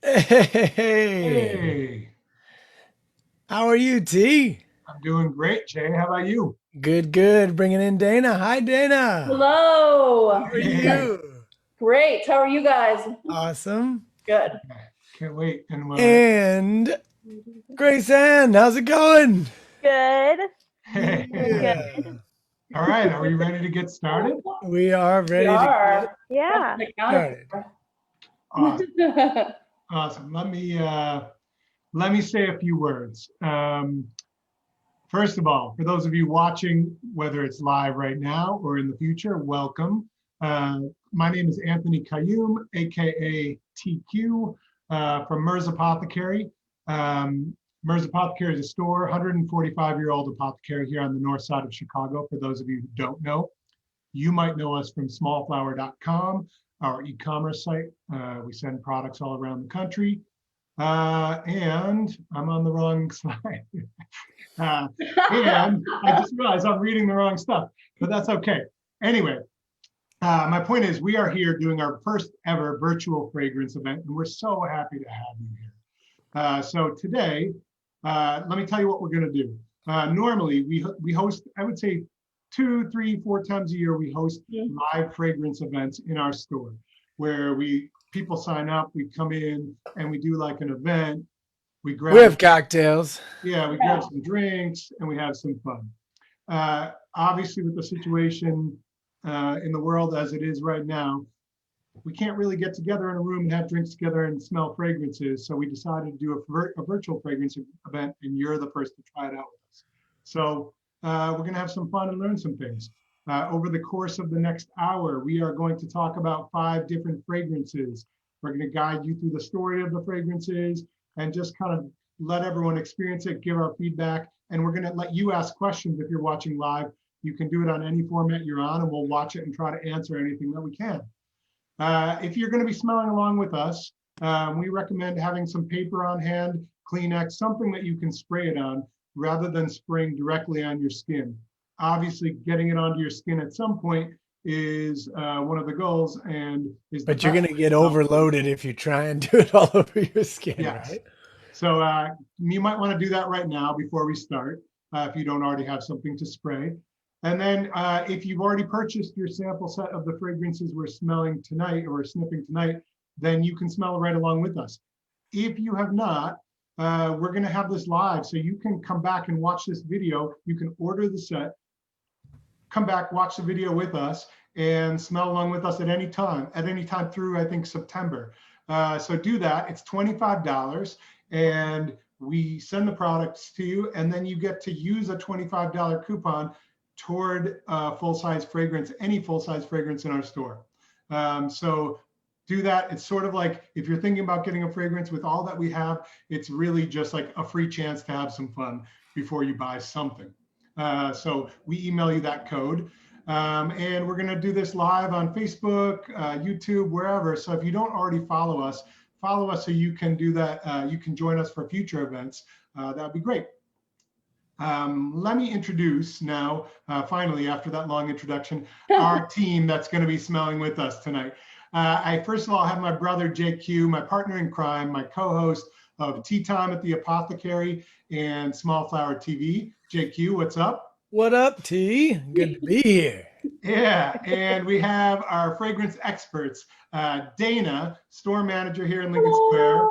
Hey, Hey, how are you, T? I'm doing great, Jay. How about you? Good, good. Bringing in Dana. Hi, Dana. How Hello. are you? Great. How are you guys? Awesome. Good. Can't wait. And And Grace Ann, how's it going? Good. Doing good. Yeah, all right, are we ready to get started? we are We ready to get are. That's Yeah. what I counted started. Awesome, for. awesome. Let me say a few words. First of all, for those of you watching, whether it's live right now or in the future, welcome. Uh, my name is Anthony Kayum, aka TQ, from Merz Apothecary. Merz Apothecary is a store, 145-year-old apothecary here on the north side of Chicago. For those of you who don't know, you might know us from smallflower.com, our e-commerce site. We send products all around the country. And I'm on the wrong slide. Uh, and I just realized I'm reading the wrong stuff, but that's okay. Anyway, my point is we are here doing our first ever virtual fragrance event, and we're so happy to have you here. So today, let me tell you what we're going to do. Normally, we host, I would say, 2, 3, 4 times a year, we host live fragrance events in our store where people sign up, we come in, and we do like an event. We We grab have cocktails. Yeah, we grab some drinks and we have some fun. Obviously, with the situation in the world as it is right now, we can't really get together in a room and have drinks together and smell fragrances. So we decided to do a virtual fragrance event, and you're the first to try it out with us. So we're going to have some fun and learn some things. Over the course of the next hour, we are going to talk about 5 different fragrances. We're going to guide you through the story of the fragrances and just kind of let everyone experience it, give our feedback, and we're going to let you ask questions if you're watching live. You can do it on any format you're on, and we'll watch it and try to answer anything that we can. If you're going to be smelling along with us, we recommend having some paper on hand, Kleenex, something that you can spray it on rather than spraying directly on your skin. Obviously, getting it onto your skin at some point is one of the goals and is the But you're best gonna way to get smell. overloaded if you try and do it all over your skin, Yes. right? So you might want to do that right now before we start, if you don't already have something to spray. And then if you've already purchased your sample set of the fragrances we're smelling tonight or sniffing tonight, then you can smell right along with us. If you have not, we're going to have this live, so you can come back and watch this video. You can order the set, come back, watch the video with us, and smell along with us at any time through, I think, September. So do that. It's $25, and we send the products to you, and then you get to use a $25 coupon toward full-size fragrance, any full-size fragrance in our store. So do that. It's sort of like if you're thinking about getting a fragrance with all that we have, it's really just like a free chance to have some fun before you buy something. So we email you that code. And we're going to do this live on Facebook, YouTube, wherever. So if you don't already follow us so you can do that. You can join us for future events. That'd be great. Let me introduce now, finally, after that long introduction, our team that's going to be smelling with us tonight. I first of all have my brother, JQ, my partner in crime, my co-host of Tea Time at the Apothecary and Small Flower TV. JQ, what's up? What up, T? Good to be here. Yeah, and we have our fragrance experts, Dana, store manager here in Lincoln Square,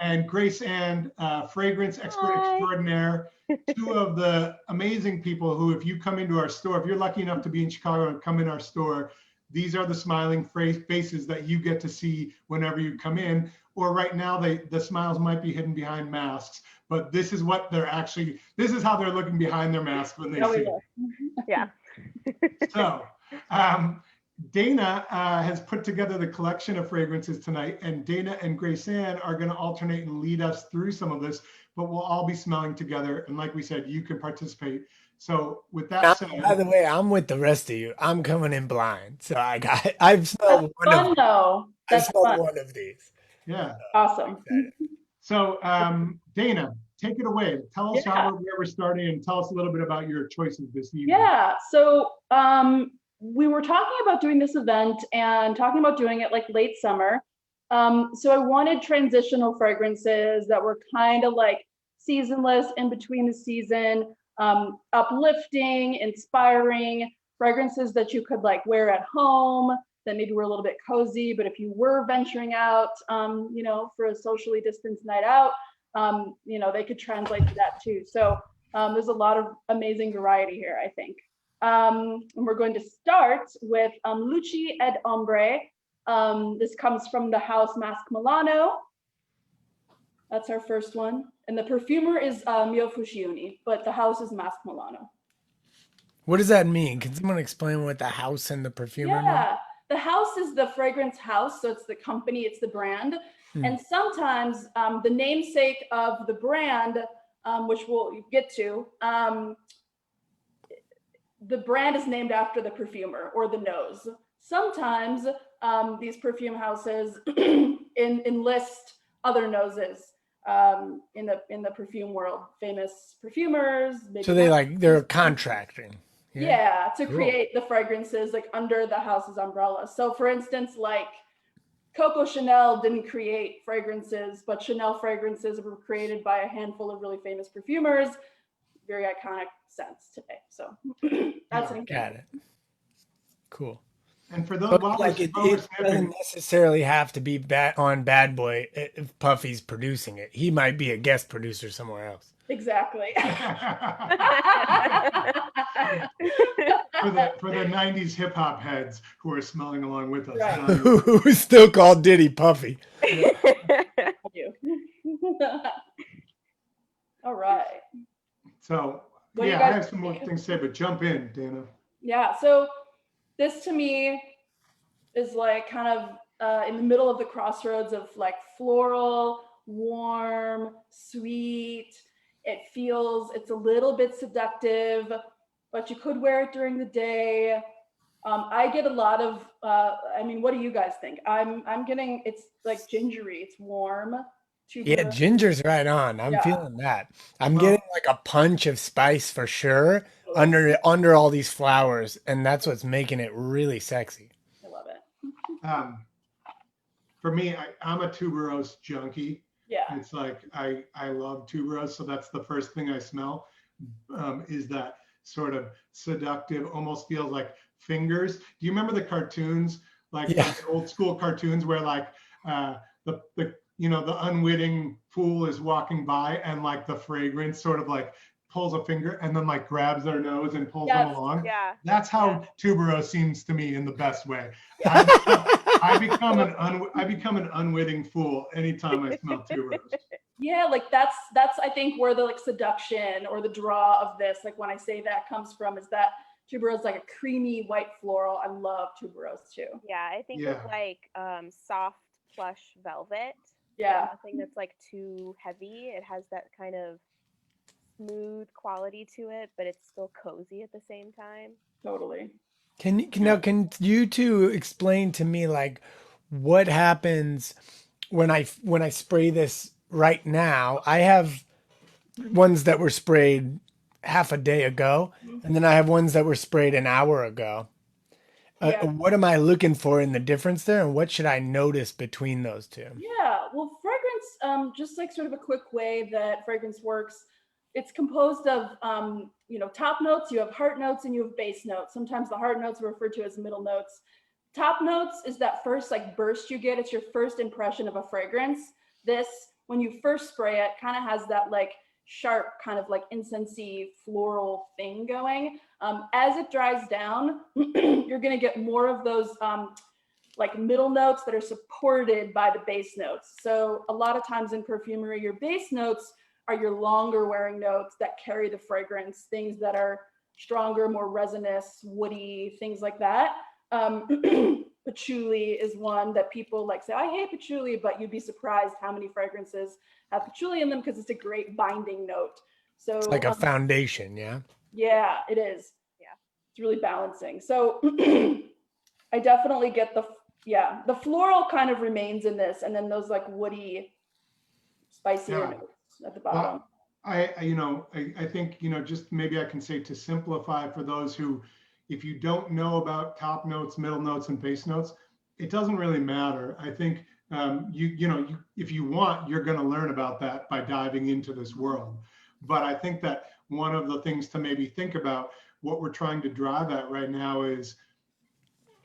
and Grace Ann, fragrance expert Hi. extraordinaire, 2 of the amazing people who, if you come into our store, if you're lucky enough to be in Chicago and come in our store, these are the smiling faces that you get to see whenever you come in. Or right now, the smiles might be hidden behind masks, but this is how they're looking behind their mask when they see you. Yeah. So Dana has put together the collection of fragrances tonight, and Dana and Grace Ann are going to alternate and lead us through some of this, but we'll all be smelling together. And like we said, you can participate. So with that Now, said, by the way, I'm with the rest of you. I'm coming in blind, so I've That's smelled one of fun, though. I've That's smelled fun. one of these. yeah. Awesome. Excited. So Dana, take it away. Tell us Yeah. where we're starting, and tell us a little bit about your choices this evening. Yeah. So we were talking about doing this event and talking about doing it like late summer. So I wanted transitional fragrances that were kind of like seasonless, in between the season, uplifting, inspiring, fragrances that you could like wear at home, that maybe were a little bit cozy, but if you were venturing out, for a socially distanced night out, they could translate to that too. So there's a lot of amazing variety here, I think. And we're going to start with LUCI ed Ombre. This comes from the house Masque Milanoo. That's our first one. And the perfumer is Mio Fuscioni, but the house is Masque Milanoo. What does that mean? Can someone explain what the house and the perfumer mean? Yeah, the house is the fragrance house, so it's the company, it's the brand. And sometimes the namesake of the brand, which we'll get to, the brand is named after the perfumer or the nose. Sometimes these perfume houses enlist other noses in the perfume world, famous perfumers. So they're contracting. Yeah, to Cool. create the fragrances like under the house's umbrella. So for instance, like Coco Chanel didn't create fragrances, but Chanel fragrances were created by a handful of really famous perfumers. Very iconic scents today. So that's an example. Got it. Cool. And for those But while like we're it snipping, doesn't necessarily have to be on Bad Boy if Puffy's producing it. He might be a guest producer somewhere else. Exactly. for the 90s hip hop heads who are smelling along with us. Right. Who's still called Diddy Puffy. You. All right. So, What do you I guys have some more think? things to say, but jump in, Dana. Yeah, so this to me is like kind of in the middle of the crossroads of like floral, warm, sweet. It's a little bit seductive, but you could wear it during the day. I get a lot of, what do you guys think? I'm getting, it's like gingery, it's warm. Yeah, tuberose. ginger's right on. I'm Yeah. feeling that. I'm Well- getting like a punch of spice for sure under all these flowers, and that's what's making it really sexy. I love it. For me, I'm a tuberose junkie. Yeah. It's like I love tuberose, so that's the first thing I smell. Is that sort of seductive, almost feels like fingers. Do you remember the cartoons, like Yeah. the old school cartoons where like the unwitting fool is walking by and like the fragrance sort of like pulls a finger and then like grabs their nose and pulls them Yes. along. Yeah. That's how tuberose seems to me in the best way. I become an unwitting fool anytime I smell tuberose. Yeah, like that's I think where the like seduction or the draw of this, like when I say that comes from, is that tuberose is like a creamy white floral. I love tuberose too. Yeah, I think Yeah. it's like soft plush velvet. Yeah. Nothing that's like too heavy. It has that kind of smooth quality to it, but it's still cozy at the same time. Totally. Can you two explain to me like what happens when I spray this right now? I have ones that were sprayed half a day ago, and then I have ones that were sprayed an hour ago. Yeah. What am I looking for in the difference there, and what should I notice between those two? Yeah, well, fragrance, just like sort of a quick way that fragrance works, it's composed of, top notes, you have heart notes, and you have base notes. Sometimes the heart notes are referred to as middle notes. Top notes is that first like burst you get. It's your first impression of a fragrance. This, when you first spray it, kind of has that like sharp kind of like incensey floral thing going. As it dries down, you're gonna get more of those like middle notes that are supported by the base notes. So a lot of times in perfumery, your base notes are your longer wearing notes that carry the fragrance, things that are stronger, more resinous, woody, things like that. Patchouli is one that people like say, I hate patchouli, but you'd be surprised how many fragrances have patchouli in them because it's a great binding note. So It's like a foundation, yeah? yeah, it is. Yeah. It's really balancing. So I definitely get the floral kind of remains in this, and then those like woody, spicier Yeah. notes at the bottom. I think, just maybe I can say to simplify for those who, if you don't know about top notes, middle notes, and base notes, it doesn't really matter. I think if you want, you're going to learn about that by diving into this world. But I think that one of the things to maybe think about, what we're trying to drive at right now is,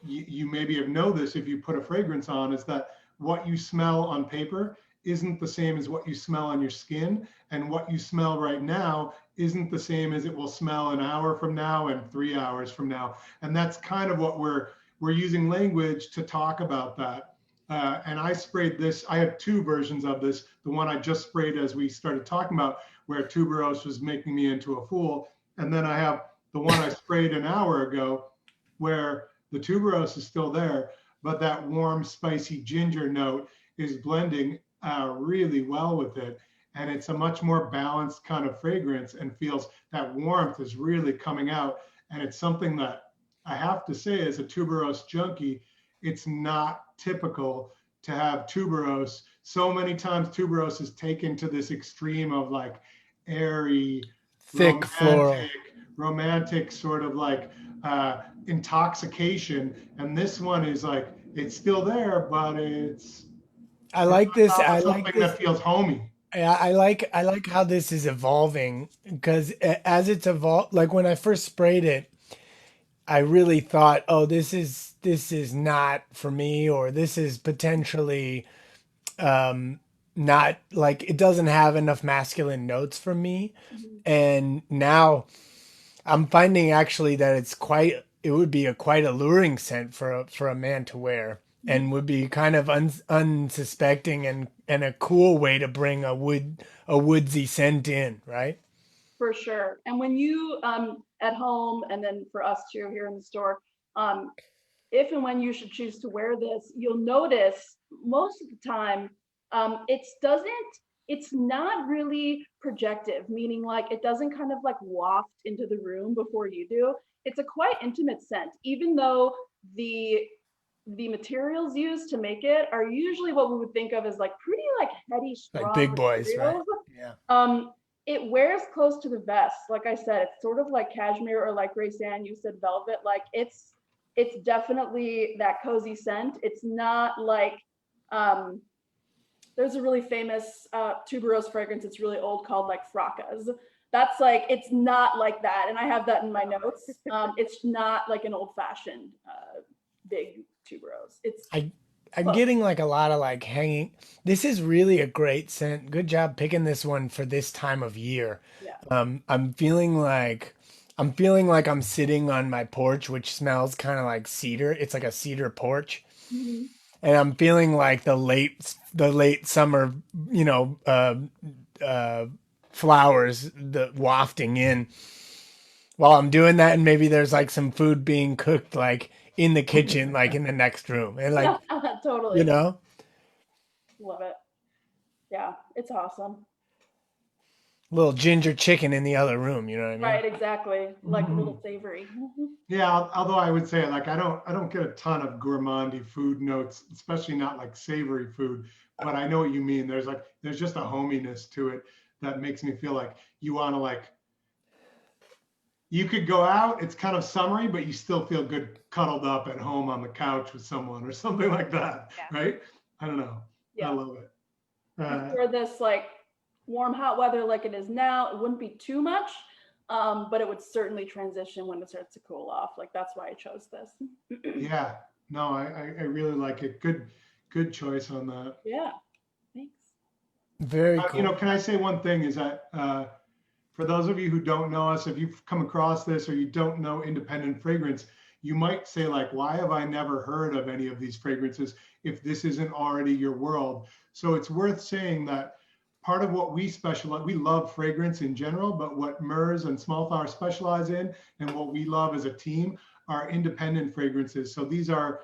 you maybe have know this if you put a fragrance on, is that what you smell on paper isn't the same as what you smell on your skin, and what you smell right now isn't the same as it will smell an hour from now and 3 hours from now. And that's kind of what we're using language to talk about that. And I sprayed this. I have two versions of this. The one I just sprayed as we started talking about, where tuberose was making me into a fool. And then I have the one I sprayed an hour ago, where the tuberose is still there, but that warm, spicy ginger note is blending really well with it. And it's a much more balanced kind of fragrance, and feels that warmth is really coming out. And it's something that I have to say, as a tuberose junkie, it's not typical to have tuberose. So many times tuberose is taken to this extreme of like airy, Thick floral. romantic sort of like intoxication. And this one is like, it's still there, but it's I like this. not I something like this. that feels homey. Yeah, I like how this is evolving, because as it's evolved, like when I first sprayed it, I really thought, oh, this is not for me, or this is potentially not, like, it doesn't have enough masculine notes for me. Mhm. And now I'm finding actually that it would be a quite alluring scent for a man to wear, and would be kind of unsuspecting, and a cool way to bring a woodsy scent in, right? For sure. And when you at home, and then for us too here in the store, um, if and when you should choose to wear this, you'll notice most of the time it's not really projective, meaning like it doesn't kind of like waft into the room before you do. It's a quite intimate scent, even though the the materials used to make it are usually what we would think of as like pretty like heady, Like strong big boys, right? materials. Yeah. It wears close to the vest. Like I said, it's sort of like cashmere, or like Grace-Anne, you said velvet. Like it's definitely that cozy scent. It's not like um there's a really famous tuberose fragrance. It's really old, called like Fracas. That's like, it's not like that. And I have that in my notes. It's not like an old fashioned big tuberose. It's I I'm close. getting like a lot of like hanging. This is really a great scent. Good job picking this one for this time of year. Yeah. I'm feeling like I'm sitting on my porch, which smells kind of like cedar. It's like a cedar porch, Mhm. and I'm feeling like the late summer, you know, uh, flowers the wafting in while I'm doing that, and maybe there's like some food being cooked like in the kitchen, like in the next room, and like, Yeah, you totally. know. Love it. Yeah, it's awesome. Little ginger chicken in the other room, you know what I mean? Right, exactly. Like a little savory. Yeah, although I would say, like, I don't get a ton of gourmandy food notes, especially not like savory food. But I know what you mean. There's just a hominess to it that makes me feel like you want to, like, you could go out. It's kind of summery, but you still feel good cuddled up at home on the couch with someone or something like that, Yeah. right? I don't know. I Yeah. love it. Uh, For this like warm, hot weather like it is now, it wouldn't be too much, but it would certainly transition when it starts to cool off. Like that's why I chose this. yeah, no, I really like it. Good choice on that. Yeah, thanks. Very You know, cool. can I say one thing is that for those of you who don't know us, if you've come across this or you don't know independent fragrance, you might say like, why have I never heard of any of these fragrances if this isn't already your world? So it's worth saying that part of what we specialize, we love fragrance in general, but what Merz and Smallflower specialize in and what we love as a team are independent fragrances. So these are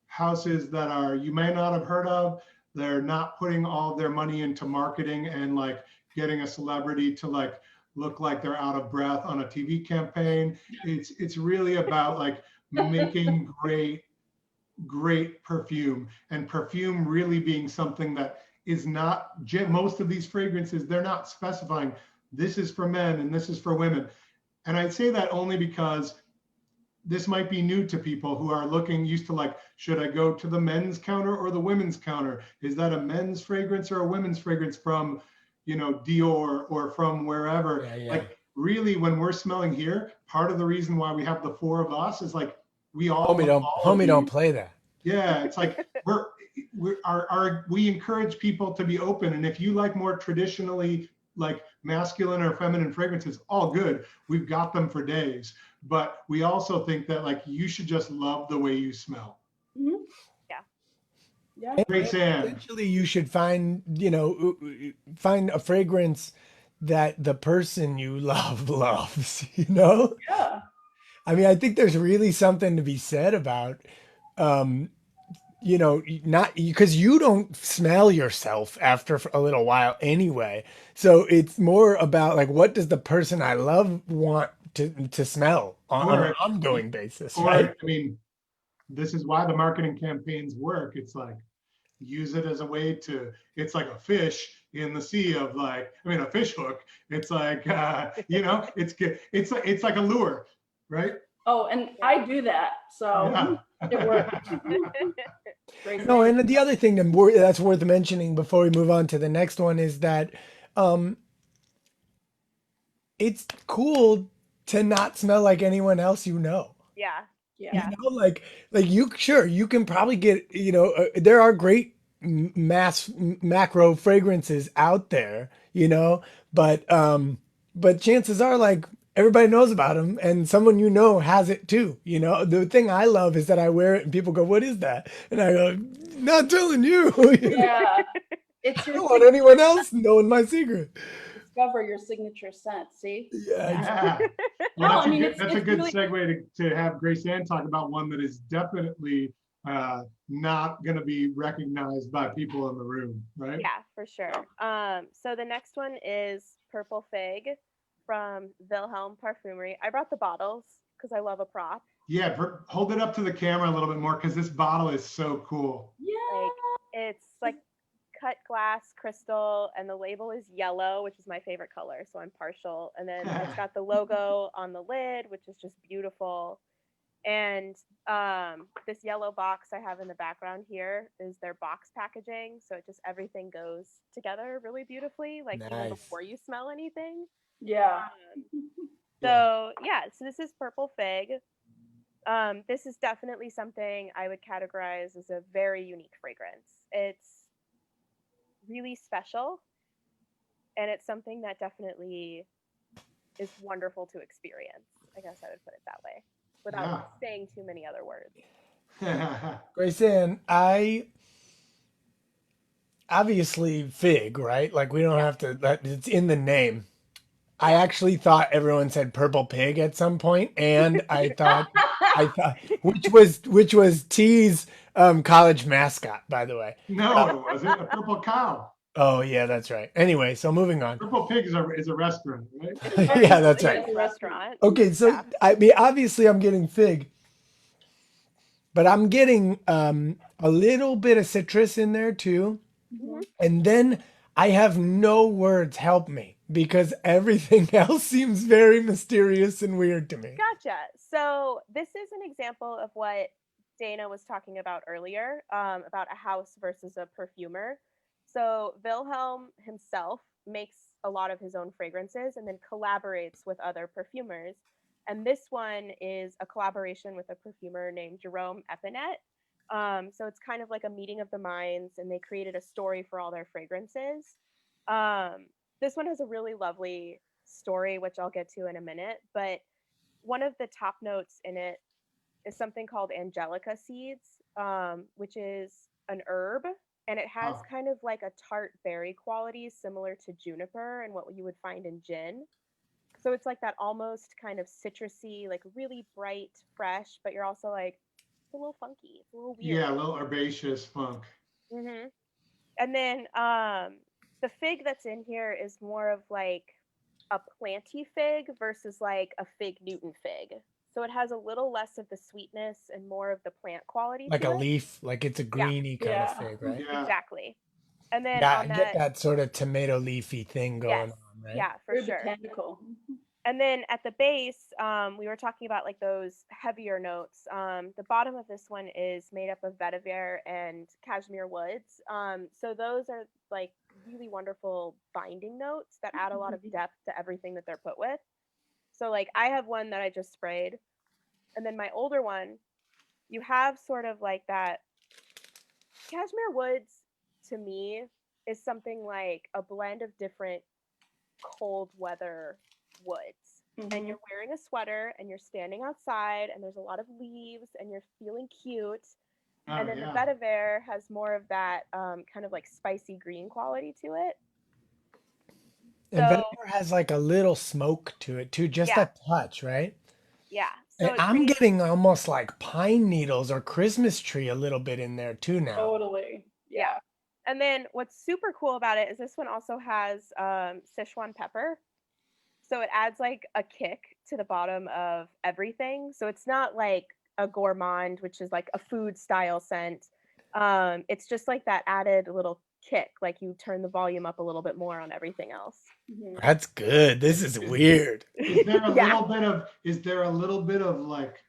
houses that are, you may not have heard of. They're not putting all of their money into marketing and like getting a celebrity to like look like they're out of breath on a TV campaign. It's really about like making great perfume, and perfume really being something that is not, most of these fragrances, they're not specifying this is for men and this is for women. And I say that only because this might be new to people who are looking used to like, should I go to the men's counter or the women's counter? Is that a men's fragrance or a women's fragrance from, Dior or from wherever? Yeah, yeah. Like really, when we're smelling here, part of the reason why we have the four of us is like, we all love all of Homie don't these. play that. Yeah, it's like we encourage people to be open, and if you like more traditionally like masculine or feminine fragrances, all good. We've got them for days, but we also think that like you should just love the way you smell. Mhm. Yeah. Yeah. Great, Sam. Essentially, you should find a fragrance that the person you love loves. Yeah. I mean, I think there's really something to be said about um not because you don't smell yourself after a little while anyway. So it's more about like, what does the person I love want to smell on an Or, ongoing basis, or right? I mean, this is why the marketing campaigns work. It's like use it as a way to. It's like a fish in the sea of like, I mean, a fish hook. It's like, it's good. It's like a lure, right? Oh, and I do that. So Yeah. it works. Great. No, and the other thing that's worth mentioning before we move on to the next one is that um, it's cool to not smell like anyone else you know. Yeah. Yeah. Like you can probably get, there are great macro fragrances out there, but chances are like everybody knows about them and someone has it too. The thing I love is that I wear it and people go, "What is that?" And I go, "Not telling you." Yeah. It's I your don't want anyone else knowing my secret. discover your signature scent. See? Yeah, Yeah. No, Well, I mean, it's that's a good really, segue to have Grace Ann talk about one that is definitely not going to be recognized by people in the room, right? Yeah, for sure. So the next one is Purple Fig from Wilhelm Parfumerie. I brought the bottles because I love a prop. Yeah, hold it up to the camera a little bit more because this bottle is so cool. yeah. Like it's like cut glass crystal, and the label is yellow, which is my favorite color, so I'm partial. And then it's got the logo on the lid, which is just beautiful. And this yellow box I have in the background here is their box packaging, so it just everything goes together really beautifully, like even Nice. before you smell anything. Yeah. So this is Purple Fig. This is definitely something I would categorize as a very unique fragrance. It's really special, and it's something that definitely is wonderful to experience. I guess I would put it that way without saying too many other words. Grace Ann, I obviously fig, right? Like we don't have to. It's in the name. I actually thought everyone said purple pig at some point, and I thought which was T's college mascot, by the way. No, it wasn't. A purple cow. Oh yeah, that's right. Anyway, so moving on. Purple pig is a restaurant, right? Yeah, that's It's right. a restaurant. Okay, so Yeah. I mean, obviously I'm getting fig, but I'm getting a little bit of citrus in there too. Mhm. And then I have no words help me because everything else seems very mysterious and weird to me. Gotcha. So this is an example of what Dana was talking about earlier, about a house versus a perfumer. So Wilhelm himself makes a lot of his own fragrances and then collaborates with other perfumers. And this one is a collaboration with a perfumer named Jerome Epinet. So it's kind of like a meeting of the minds, and they created a story for all their fragrances. This one has a really lovely story, which I'll get to in a minute. But one of the top notes in it is something called angelica seeds, which is an herb, and it has kind of like a tart berry quality similar to juniper and what you would find in gin. So it's like that almost kind of citrusy, like really bright, fresh, but you're also like, it's a little funky, it's a little weird. Yeah, a little herbaceous funk. Mm-hmm. And then the fig that's in here is more of like a planty fig versus like a fig Newton fig. So it has a little less of the sweetness and more of the plant quality Like to a it. leaf, like it's a greeny kind of Yeah. fig, right? Yeah. Exactly. And then Yeah, I on get that, that sort of tomato leafy thing going yes, on, right? yeah, for Very sure. botanical. And then at the base, we were talking about like those heavier notes. The bottom of this one is made up of vetiver and cashmere woods. So those are like really wonderful binding notes that add a lot of depth to everything that they're put with. So like I have one that I just sprayed, and then my older one, you have sort of like that cashmere woods to me is something like a blend of different cold weather woods. And you're wearing a sweater and you're standing outside and there's a lot of leaves and you're feeling cute. Oh, And then yeah. the vetiver has more of that kind of like spicy green quality to it. And So vetiver has like a little smoke to it too, just yeah, a touch, right? yeah. So And it I'm creates, getting almost like pine needles or Christmas tree a little bit in there too now. Totally. yeah. And then what's super cool about it is this one also has Sichuan pepper. So it adds like a kick to the bottom of everything. So it's not like a gourmand, which is like a food style scent. It's just like that added little kick, like you turn the volume up a little bit more on everything else. That's good. This is weird. Is there a Yeah. little bit of like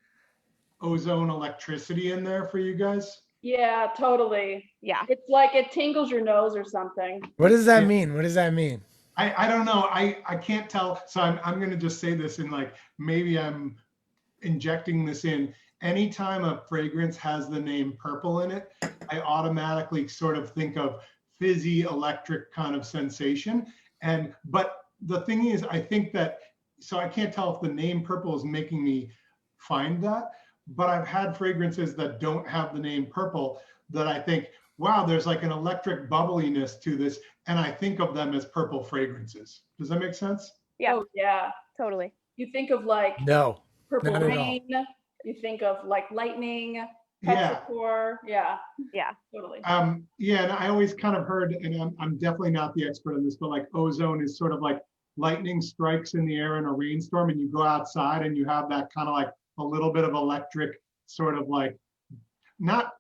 ozone electricity in there for you guys? Yeah, totally. Yeah. It's like it tingles your nose or something. What does that Yeah. mean? What does that mean? I don't know. I can't tell. So I'm going to just say this in like, maybe I'm injecting this in. Anytime a fragrance has the name purple in it, I automatically sort of think of fizzy electric kind of sensation. But the thing is, I think that, so I can't tell if the name purple is making me find that, but I've had fragrances that don't have the name purple that I think, wow, there's like an electric bubbliness to this. And I think of them as purple fragrances. Does that make sense? Yeah, Oh, yeah. totally. You think of like No, purple not at all. rain. You think of like lightning, Yeah. petrichor. Yeah, Yeah. totally. Yeah, and I always kind of heard, and I'm definitely not the expert on this, but like ozone is sort of like lightning strikes in the air in a rainstorm, and you go outside and you have that kind of like a little bit of electric sort of like,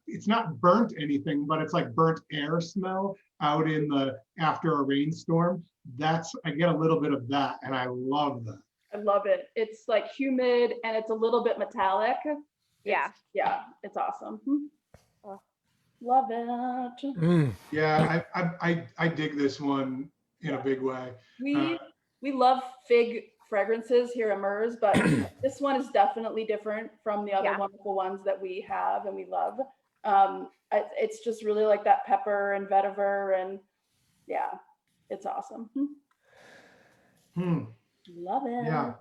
it's not burnt anything, but it's like burnt air smell out in the after a rainstorm. I get a little bit of that, and I love that. I love it. It's like humid and it's a little bit metallic. Yeah. Yeah, it's awesome. Oh. Love it. Mm. Yeah, I dig this one in a big way. We love fig fragrances here at Merz, but this one is definitely different from the other wonderful ones that we have and we love. It's just really like that pepper and vetiver, and yeah, it's awesome. Love it. Yeah.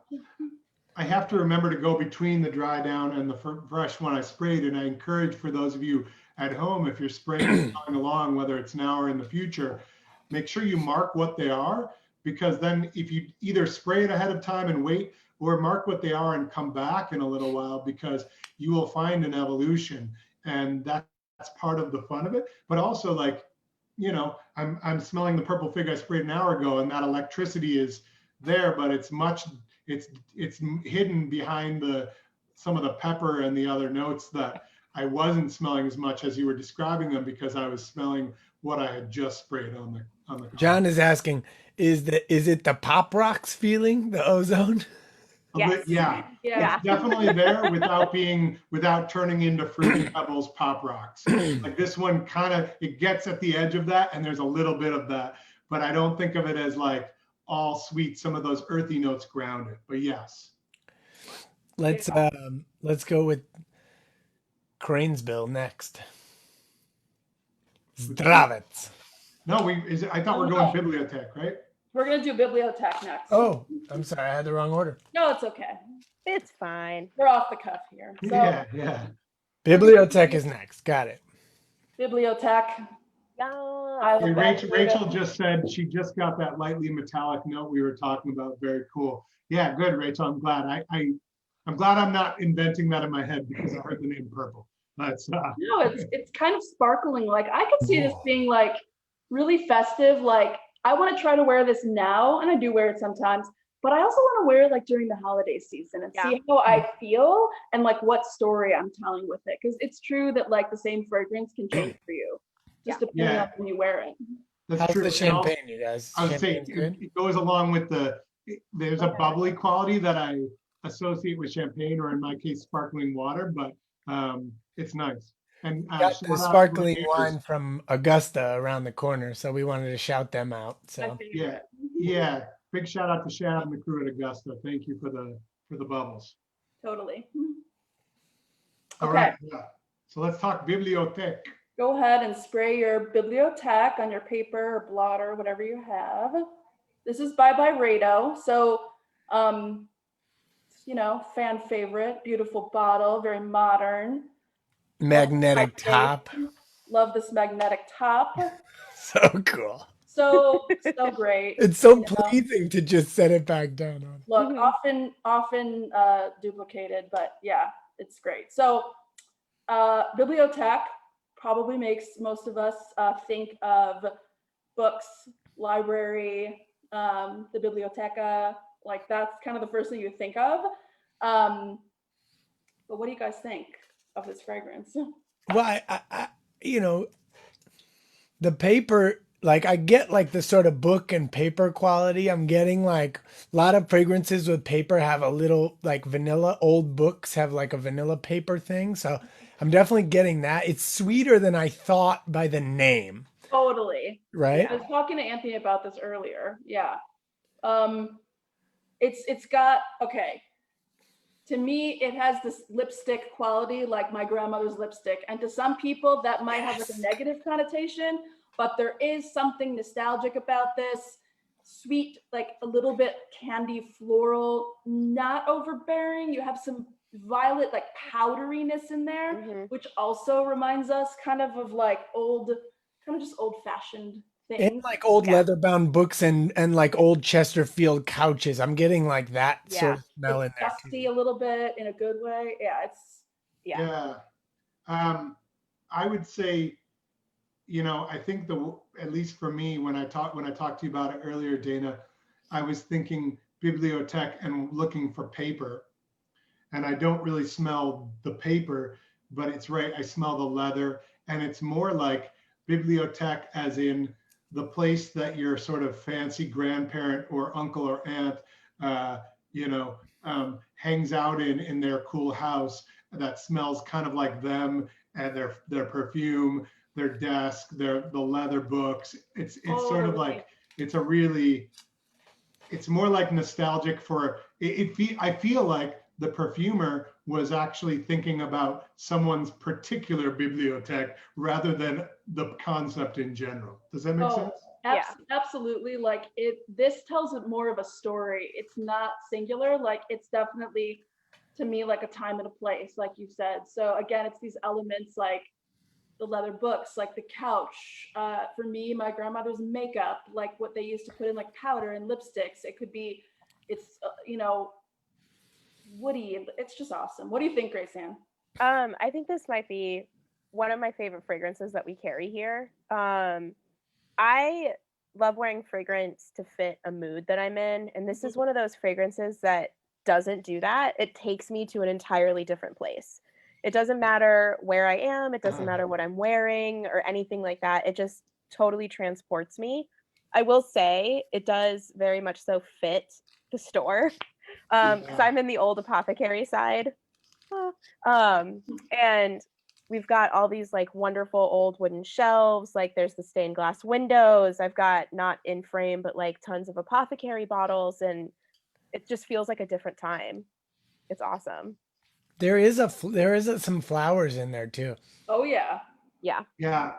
I have to remember to go between the dry down and the fresh one I sprayed. And I encourage, for those of you at home, if you're spraying going along, whether it's now or in the future, make sure you mark what they are, because then if you either spray it ahead of time and wait, or mark what they are and come back in a little while, because you will find an evolution, and that's part of the fun of it. But also, like, you know, I'm smelling the purple fig I sprayed an hour ago, and that electricity is there, but it's hidden behind some of the pepper and the other notes that I wasn't smelling as much as you were describing them, because I was smelling what I had just sprayed on the John is asking, is it the Pop Rocks feeling, the ozone? Yes. Yeah. Yeah. It's definitely there without turning into Fruity Pebbles Pop Rocks. Like this one it gets at the edge of that, and there's a little bit of that, but I don't think of it as like all sweet. Some of those earthy notes ground it, but yes. Let's go with Cranesbill next. Zdravets. No, I thought we're going Bibliotech, right? We're gonna do Bibliotech next. Oh, I'm sorry, I had the wrong order. No, it's okay. It's fine. We're off the cuff here. So Yeah. Bibliotech is next. Got it. Bibliotech. Yeah. Hey, Rachel just said she just got that lightly metallic note we were talking about. Very cool. Yeah, good, Rachel. I'm glad. I'm glad I'm not inventing that in my head, because I heard the name purple. That's No, it's kind of sparkling. Like I could see this being like really festive. Like I want to try to wear this now, and I do wear it sometimes, but I also want to wear it like during the holiday season and see how I feel and like what story I'm telling with it. Because it's true that like the same fragrance can change for you, just depending on when you wear it. That's How's true. the champagne, you guys? I would say Champagne's good? it goes along with the there's a bubbly quality that I associate with champagne, or in my case, sparkling water, but it's nice. And Got the shout out to my sparkling neighbors. wine from Augusta around the corner, so we wanted to shout them out. My So Yeah, favorite. yeah. Big shout out to Shad and the crew at Augusta. Thank you for the bubbles. Totally. All Okay. right, yeah. So let's talk bibliothèque. Go ahead and spray your bibliothèque on your paper or blotter, whatever you have. This is by Byredo. So, you know, fan favorite, beautiful bottle, very modern. magnetic top. Love this magnetic top. So cool. So great. It's so you know. pleasing to just set it back down on. Look, Mhm. often duplicated, but yeah, it's great. So bibliothèque probably makes most of us think of books, library, the biblioteca, like that's kind of the first thing you think of. But what do you guys think of this fragrance? Well, I you know, the paper, like I get like the sort of book and paper quality. I'm getting like a lot of fragrances with paper have a little like vanilla. Old books have like a vanilla paper thing. So I'm definitely getting that. It's sweeter than I thought by the name, Totally. right? I was talking to Anthony about this earlier. Yeah. It's got, okay. To me, it has this lipstick quality, like my grandmother's lipstick. And to some people that might have like a negative connotation, but there is something nostalgic about this. Sweet, like a little bit candy floral, not overbearing. You have some violet, like powderiness in there, Mhm. which also reminds us kind of like old, kind of just old fashioned And things. like old Yeah. leather bound books and like old Chesterfield couches. I'm getting like that sort Yeah. of smell in It's there dusty too. a little bit in a good way. Yeah, it's Yeah. Yeah. I would say, I think at least for me, when I talked to you about it earlier, Dana, I was thinking bibliothèque and looking for paper. And I don't really smell the paper, but it's right. I smell the leather, and it's more like bibliothèque, as in the place that your sort of fancy grandparent or uncle or aunt, uh, hangs out in their cool house that smells kind of like them, and their perfume, their desk, the leather books. It's sort of totally. like it's more like nostalgic for it. I feel like the perfumer was actually thinking about someone's particular bibliothèque rather than the concept in general. Does that make Oh, sense? Yeah. absolutely. Like this tells it more of a story. It's not singular. Like it's definitely, to me, like a time and a place, like you said. So again, it's these elements like the leather books, like the couch. For me, my grandmother's makeup, like what they used to put in like powder and lipsticks. It could be, it's woody. It's just awesome. What do you think, Grace Ann? I think this might be one of my favorite fragrances that we carry here. I love wearing fragrance to fit a mood that I'm in, and this is one of those fragrances that doesn't do that. It takes me to an entirely different place. It doesn't matter where I am, it doesn't matter what I'm wearing or anything like that. It just totally transports me. I will say it does very much so fit the store. Because I'm in the old apothecary side. And we've got all these like wonderful old wooden shelves. Like there's the stained glass windows. I've got not in frame, but like tons of apothecary bottles, and it just feels like a different time. It's awesome. There is some flowers in there too. Oh yeah. Yeah. Yeah.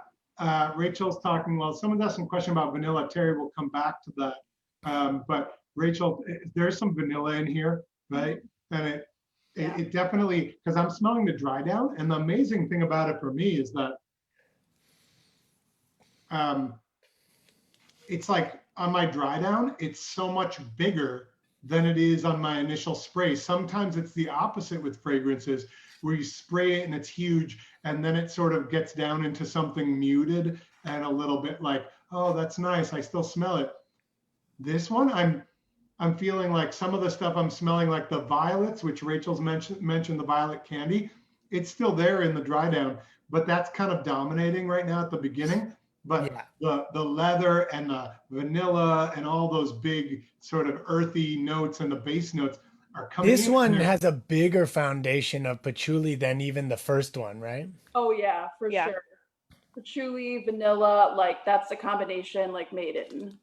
Rachel's talking. Well, someone asked some question about vanilla. Terry will come back to that. But Rachel, there's some vanilla in here, right? And it definitely, because I'm smelling the dry down. And the amazing thing about it for me is that it's like on my dry down, it's so much bigger than it is on my initial spray. Sometimes it's the opposite with fragrances, where you spray it and it's huge, and then it sort of gets down into something muted and a little bit like, oh, that's nice, I still smell it. This one, I'm feeling like some of the stuff I'm smelling, like the violets, which Rachel's mentioned the violet candy. It's still there in the dry down, but that's kind of dominating right now at the beginning. but the leather and the vanilla and all those big sort of earthy notes and the base notes are coming This in. one has a bigger foundation of patchouli than even the first one, right? Oh yeah, for sure. Patchouli, vanilla, like that's the combination like made in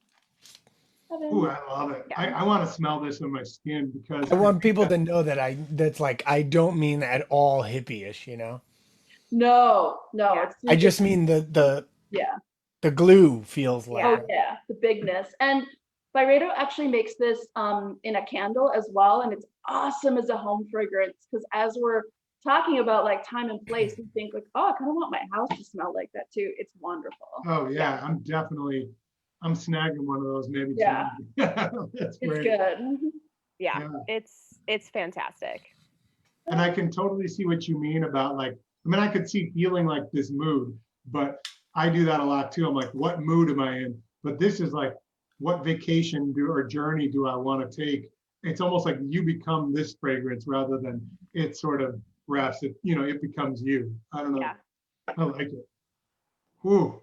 heaven. Ooh, I love it. I want to smell this on my skin because I want people to know that that's like, I don't mean at all hippie-ish, you know? No, Yeah. it's I super, just mean yeah. the glue feels like. Oh yeah, the bigness. And Byredo actually makes this in a candle as well, and it's awesome as a home fragrance because as we're talking about like time and place, we think like, oh, I kind of want my house to smell like that too. It's wonderful. Oh yeah, I'm snagging one of those maybe Yeah. tonight. That's It's great. good. Yeah, it's fantastic. And I can totally see what you mean about like, I mean, I could see feeling like this mood, but I do that a lot too. I'm like, what mood am I in? But this is like, what vacation or journey do I want to take? It's almost like you become this fragrance rather than it sort of wraps it, it becomes you. I don't know. Yeah. I like it. Whew.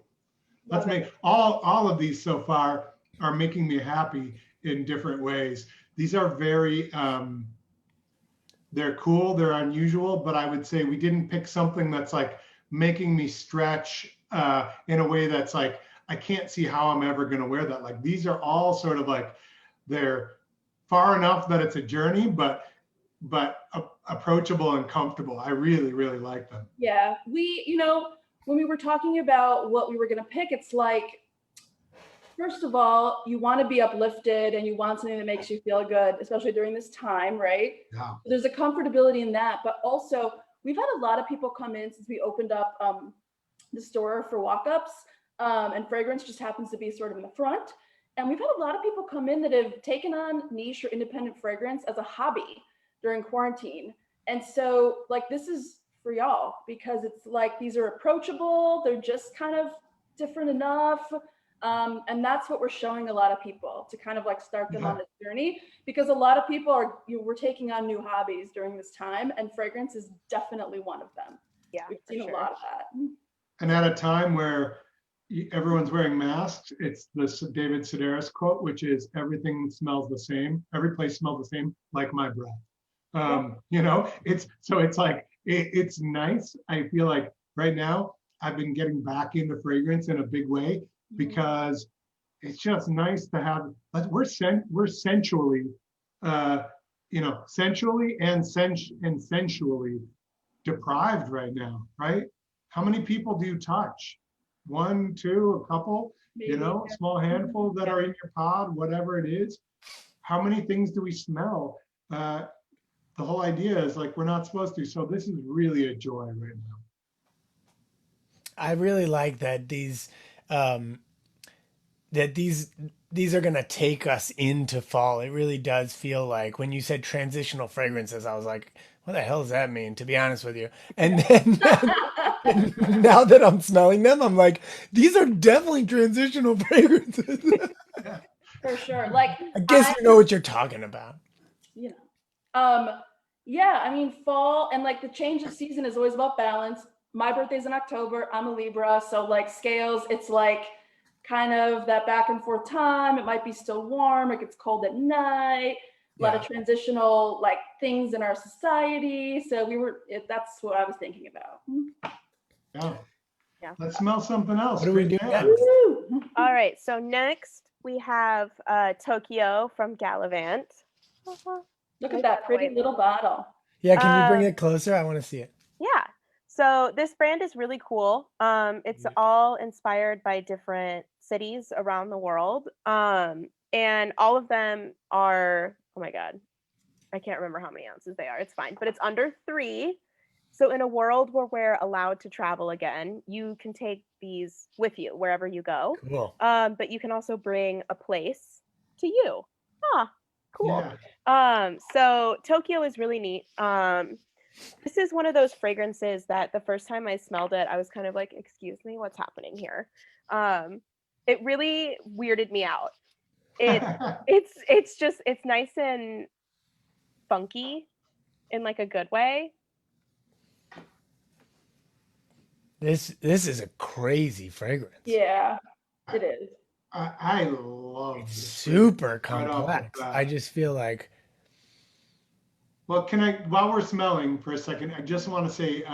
Let's Love make it. all of these so far are making me happy in different ways. These are very they're cool, they're unusual, but I would say we didn't pick something that's like making me stretch in a way that's like, I can't see how I'm ever going to wear that. Like these are all sort of like, they're far enough that it's a journey, but approachable and comfortable. I really, really like them. Yeah, when we were talking about what we were going to pick, it's like, first of all, you want to be uplifted and you want something that makes you feel good, especially during this time, right? Yeah. There's a comfortability in that, but also we've had a lot of people come in since we opened up the store for walk-ups, and fragrance just happens to be sort of in the front. And we've had a lot of people come in that have taken on niche or independent fragrance as a hobby during quarantine. And so like, this is for y'all because it's like, these are approachable. They're just kind of different enough. And that's what we're showing a lot of people to kind of like start them on this journey, because a lot of people we're taking on new hobbies during this time, and fragrance is definitely one of them. Yeah, we've seen a lot of that. And at a time where everyone's wearing masks, it's the David Sedaris quote, which is everything smells the same. Every place smells the same, like my breath. It's like, it's nice. I feel like right now I've been getting back into fragrance in a big way because it's just nice to have, we're sensually, sensually and sensually deprived right now, right? How many people do you touch? One, two, a couple, Maybe, small handful that are in your pod, whatever it is. How many things do we smell? The whole idea is like, we're not supposed to. So this is really a joy right now. I really like that these are gonna take us into fall. It really does feel like when you said transitional fragrances, I was like, what the hell does that mean? To be honest with you. And then now that I'm smelling them, I'm like, these are definitely transitional fragrances. For sure. Like, I guess you know what you're talking about. Yeah, I mean, fall and like the change of season is always about balance. My birthday's in October. I'm a Libra, so like scales, it's like kind of that back and forth time. It might be still warm, it gets cold at night. A lot of transitional like things in our society. So that's what I was thinking about. Yeah. Let's smell something else. What do we do next? All right, so next we have Tokyo from Gallivant. Look at that pretty little bottle. Yeah, can you bring it closer? I want to see it. Yeah. So this brand is really cool. It's all inspired by different cities around the world. And all of them are, oh my God, I can't remember how many ounces they are. It's fine, but it's under 3. So in a world where we're allowed to travel again, you can take these with you wherever you go. Cool. But you can also bring a place to you. Cool. Yeah. So Tokyo is really neat. This is one of those fragrances that the first time I smelled it, I was kind of like, excuse me, what's happening here? It really weirded me out. It's nice and funky in like a good way. This is a crazy fragrance. Yeah, it is. I love It's this fragrance super right off the complex. I bat. just feel like Well, while we're smelling for a second, I just want to say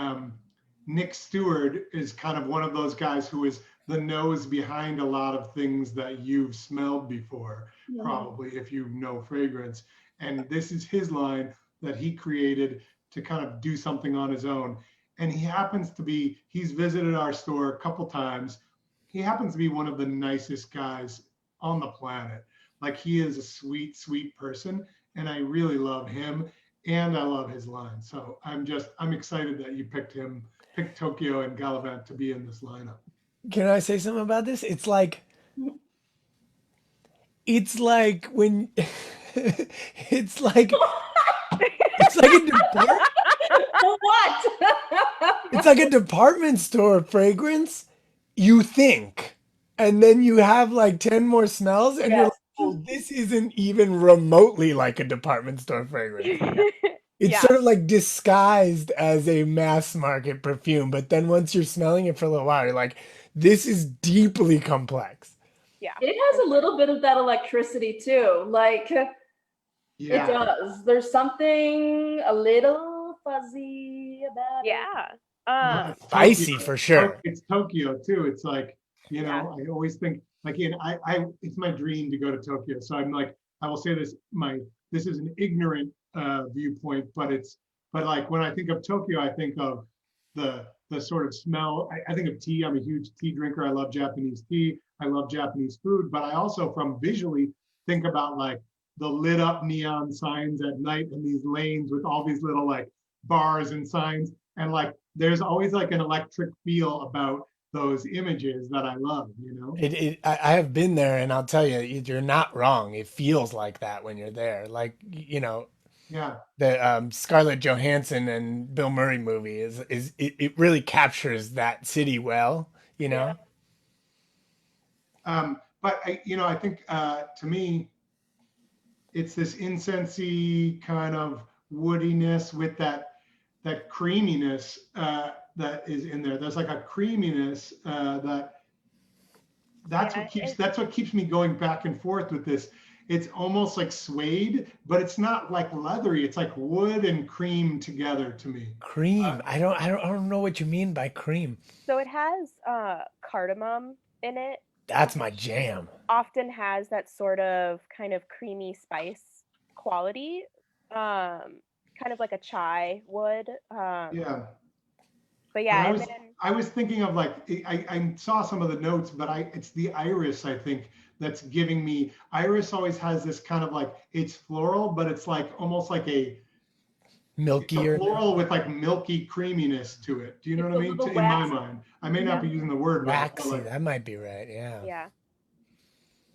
Nick Stewart is kind of one of those guys who is the nose behind a lot of things that you've smelled before, Mhm. probably if you know fragrance. And this is his line that he created to kind of do something on his own. And he's visited our store a couple times. He happens to be one of the nicest guys on the planet. Like he is a sweet, sweet person. And I really love him and I love his line. So I'm excited that you picked Tokyo and Gallivant to be in this lineup. can I say something about this? It's like when it's like it's like a depart What? it's like a department store fragrance, you think. And then you have like 10 more smells and you're like, Yes. "Oh, this isn't even remotely like a department store fragrance." It's Yeah, sort of like disguised as a mass market perfume, but then once you're smelling it for a little while, you're like, this is deeply complex. yeah, It for has a sure. little bit of that electricity too. Like it Yeah. does. There's something a little fuzzy about it. Yeah. Well, it's Tokyo. Spicy for sure. It's Tokyo too. It's like, Yeah. I always think like it's my dream to go to Tokyo. So I'm like, I will say this is an ignorant viewpoint, but like when I think of Tokyo, I think of the sort of smell. I think of tea. I'm a huge tea drinker. I love Japanese tea. I love Japanese food, but I also from visually think about like the lit up neon signs at night and these lanes with all these little like bars and signs and like there's always like an electric feel about those images that I love, you know? I have been there and I'll tell you, you're not wrong. It feels like that when you're there. Like, Yeah. the Scarlett Johansson and Bill Murray movie it really captures that city well, you Yeah. know? But I think to me, it's this incensey kind of woodiness with that creaminess that is in there. There's like a creaminess Yeah. that's what keeps me going back and forth with this. It's almost like suede, but it's not like leathery. It's like wood and cream together to me. Uh, Cream. I don't know what you mean by cream. So it has cardamom in it, That's my which jam. often has that sort of kind of creamy spice quality, kind of like a chai would. yeah. But But yeah, and then I was thinking of like I saw some of the notes, but it's the iris I think that's giving me iris always has this kind of like it's floral, but it's like almost like it's a Milkier, floral with like milky creaminess to it. Do you know It's what a I mean? little In my waxy. mind, I may not Yeah. be using the word right, but waxy. like That might be right. Yeah. yeah,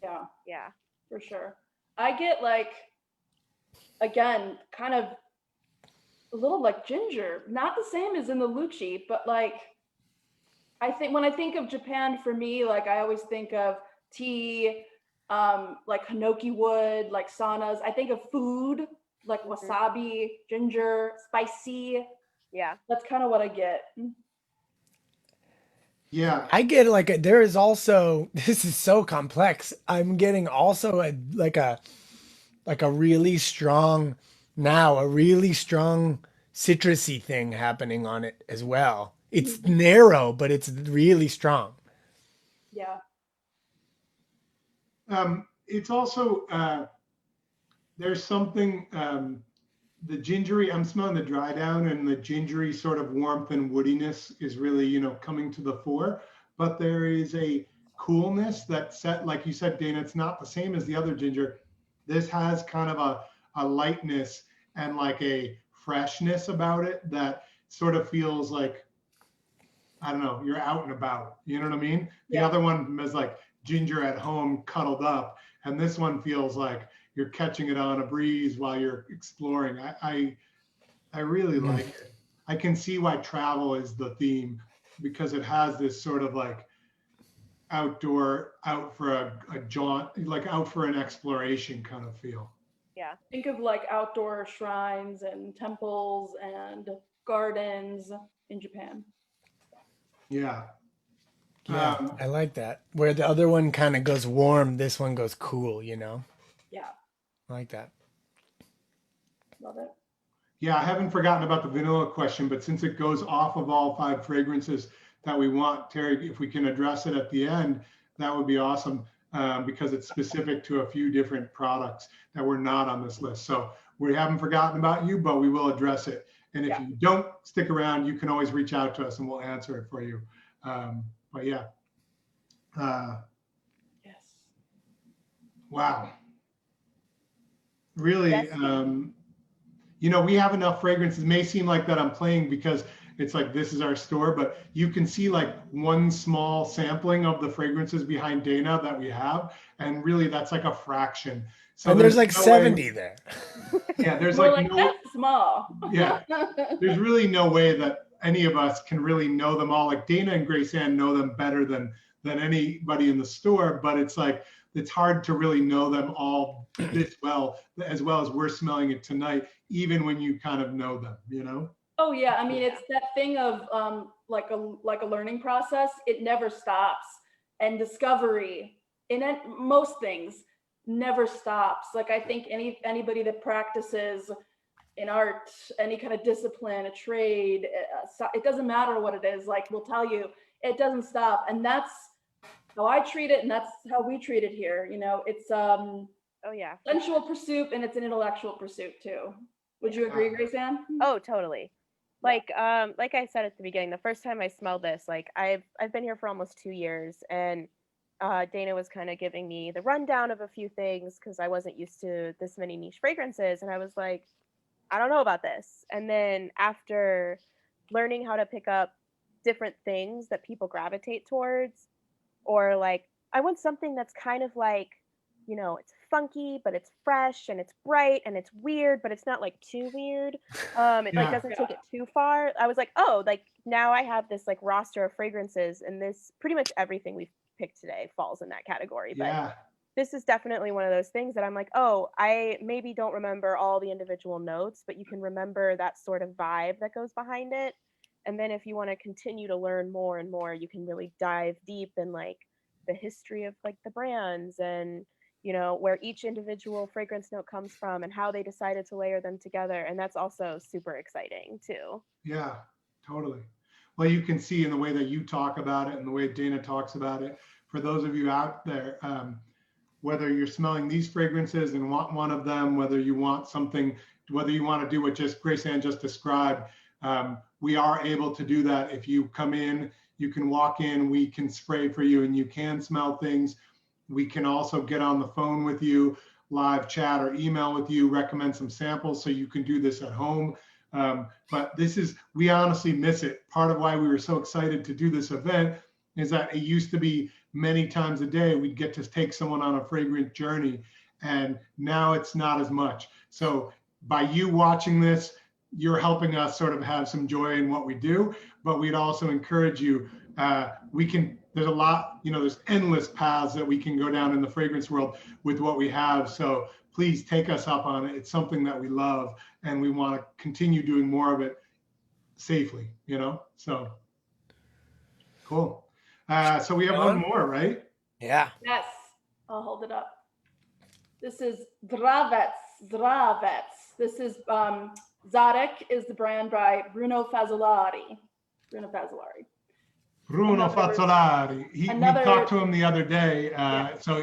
Yeah, yeah, for sure. I get like again, kind of a little like ginger. Not the same as in the LUCI, but like I think when I think of Japan for me, like I always think of tea, like hinoki wood, like saunas. I think of food, like hmm, wasabi, ginger, spicy. yeah, That's kind of what I get. yeah, I get there is also this is so complex. I'm getting also a really strong a really strong citrusy thing happening on it as well. It's Mhm. narrow, but it's really strong. Yeah. it's also there's something the gingery, I'm smelling the dry down and the gingery sort of warmth and woodiness is really, coming to the fore. But there is a coolness that set, like you said, Dana, it's not the same as the other ginger. This has kind of a lightness and like a freshness about it that sort of feels like, I don't know, you're out and about. You know what I mean? The Yeah. other one is like ginger at home, cuddled up, and this one feels like you're catching it on a breeze while you're exploring. I really Mm. like it. I can see why travel is the theme because it has this sort of like outdoor, out for a jaunt, like out for an exploration kind of feel. yeah. Think of like outdoor shrines and temples and gardens in Japan. Yeah. Yeah, Um, I like that. Where the other one kind of goes warm, this one goes cool, you know? Yeah, I like that. love it. Yeah, I haven't forgotten about the vanilla question, but since it goes off of all 5 fragrances that we want, Terry, if we can address it at the end, that would be awesome, because it's specific to a few different products that were not on this list. So we haven't forgotten about you, but we will address it. And if Yeah. you don't stick around, you can always reach out to us and we'll answer it for you. But yeah, Yes. wow. Really, Yes. we have enough fragrances. It may seem like that I'm playing because it's like this is our store, but you can see like one small sampling of the fragrances behind Dana that we have, and really that's like a fraction. So And there's like no way- 70 there. yeah, there's We're like like, no, that's small. yeah, there's really no way that any of us can really know them all. Like Dana and Grace Ann know them better than anybody in the store, but it's like it's hard to really know them all this well as we're smelling it tonight, even when you kind of know them, Oh yeah, I mean it's that thing of like a learning process. It never stops, and discovery in most things never stops. Like I think anybody that practices in art, any kind of discipline, a trade, it doesn't matter what it is. Like we'll tell you, it doesn't stop, and that's how I treat it, and that's how we treat it here. It's Oh yeah. sensual pursuit, and it's an intellectual pursuit too. Would you agree, Grace Ann? Oh, totally. Like I said at the beginning, the first time I smelled this, like I've been here for almost 2 years, and Dana was kind of giving me the rundown of a few things because I wasn't used to this many niche fragrances, and I was like, I don't know about this. And then after learning how to pick up different things that people gravitate towards, or like I want something that's kind of like, it's funky, but it's fresh and it's bright and it's weird, but it's not like too weird. It like Yeah. doesn't take it too far. I was like, oh, like now I have this like roster of fragrances, and this pretty much everything we've picked today falls in that category. But Yeah. this is definitely one of those things that I'm like, oh, I maybe don't remember all the individual notes, but you can remember that sort of vibe that goes behind it. And then if you want to continue to learn more and more, you can really dive deep in like the history of like the brands, and where each individual fragrance note comes from and how they decided to layer them together. And that's also super exciting too. Yeah, totally. Well, you can see in the way that you talk about it and the way Dana talks about it, for those of you out there, whether you're smelling these fragrances and want one of them, whether you want something, whether you want to do what just Grace Ann just described, we are able to do that. If you come in, you can walk in, we can spray for you, and you can smell things. We can also get on the phone with you, live chat or email with you, recommend some samples so you can do this at home. But we honestly miss it. Part of why we were so excited to do this event is that it used to be many times a day we'd get to take someone on a fragrant journey, and now it's not as much. So by you watching this, you're helping us sort of have some joy in what we do, but we'd also encourage you, there's a lot, there's endless paths that we can go down in the fragrance world with what we have. So please take us up on it. It's something that we love, and we want to continue doing more of it safely, so cool. So we have one more, right? Yeah. Yes, I'll hold it up. This is Zdravets. This is Zadek is the brand by Bruno Fazzolari. Bruno Fazzolari. We talked to him the other day. Yeah. So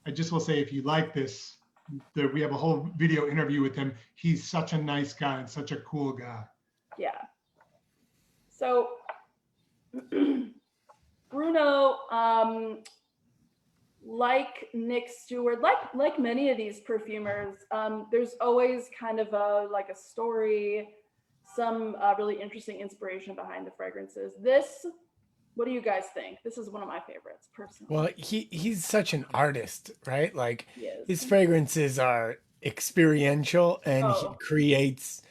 I just will say, if you like this, we have a whole video interview with him. He's such a nice guy and such a cool guy. Yeah. So Bruno, like Nick Stewart, like many of these perfumers, there's always kind of a story, some really interesting inspiration behind the fragrances. What do you guys think? This is one of my favorites personally. Well, he's such an artist, right? Like He is. his fragrances are experiential, and he creates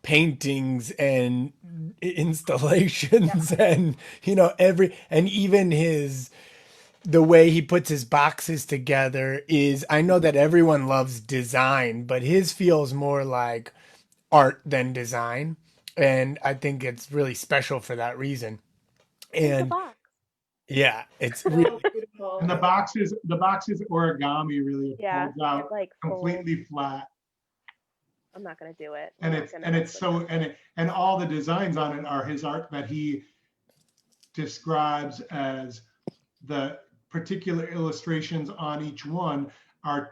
paintings and installations and even the way he puts his boxes together is, I know that everyone loves design, but his feels more like art than design. and I think it's really special for that reason. Look at the And box. yeah, it's So really beautiful. And the box is origami, really. It Yeah, folds out it like folds. completely flat. I'm not gonna do it. And I'm it's not gonna and mess it's with so this. and all the designs on it are his art that he describes as the particular illustrations on each one are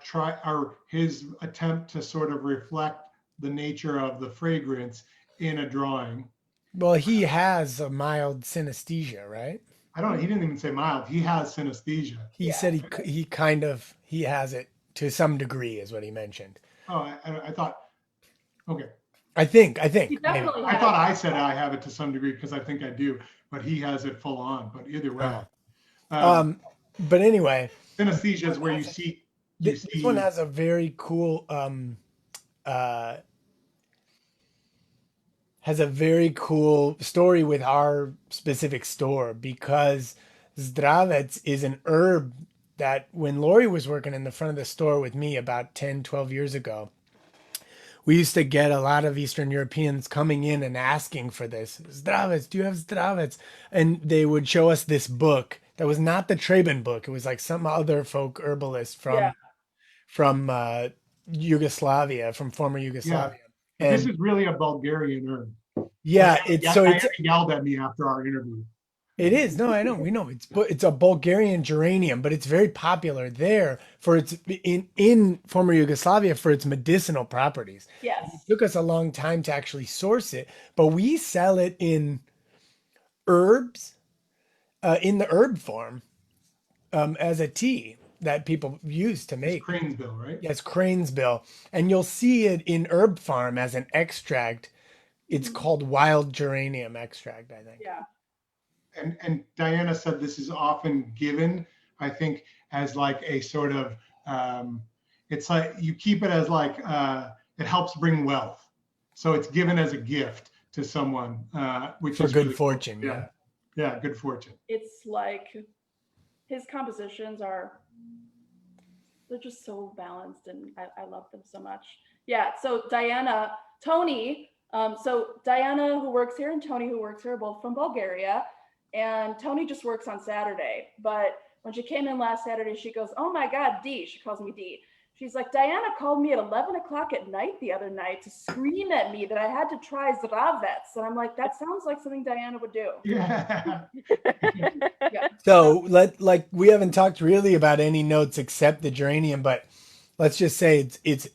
his attempt to sort of reflect the nature of the fragrance in a drawing. well, he has a mild synesthesia, right? I don't know, he didn't even say mild. He has synesthesia. He Yeah. said he kind of he has it to some degree, is what he mentioned. Oh, I thought, okay. I think He maybe. definitely I has. thought I said I have it to some degree because I think I do, but he has it full on. But either way, But anyway, synesthesia is where you this one see. has a very cool story with our specific store, because zdravets is an herb that when Lori was working in the front of the store with me about 10, 12 years ago, we used to get a lot of Eastern Europeans coming in and asking for this. Zdravets, do you have zdravets? And they would show us this book that was not the Traben book. It was like some other folk herbalist Yeah. from Yugoslavia, from former Yeah, Yugoslavia. but this And is really a Bulgarian herb. yeah, Diana yelled at me after our interview. it is. No, I know. We know it's a Bulgarian geranium, but it's very popular there for its in former Yugoslavia for its medicinal properties. Yes. It took us a long time to actually source it, but we sell it in herbs, in the herb form, as a tea that people use to It's make. Cranesville, right? Yes, Cranesbill, and you'll see it in herb farm as an extract. It's called wild geranium extract, I think. Yeah. And Diana said this is often given, I think, as like a sort of it's like you keep it as like it helps bring wealth. So it's given as a gift to someone, which For is good really fortune, cool. yeah. Yeah, good fortune. It's like his compositions they're just so balanced, and I love them so much. Yeah. So Tony, so Diana who works here and Tony who works here are both from Bulgaria, and Tony just works on Saturday. But when she came in last Saturday, she goes, "Oh my God, Dee," she calls me Dee. She's like, "Diana called me at 11 o'clock at night the other night to scream at me that I had to try zdravets." And I'm like, that sounds like something Diana would do. Yeah. Yeah. So we haven't talked really about any notes except the geranium, but let's just say it's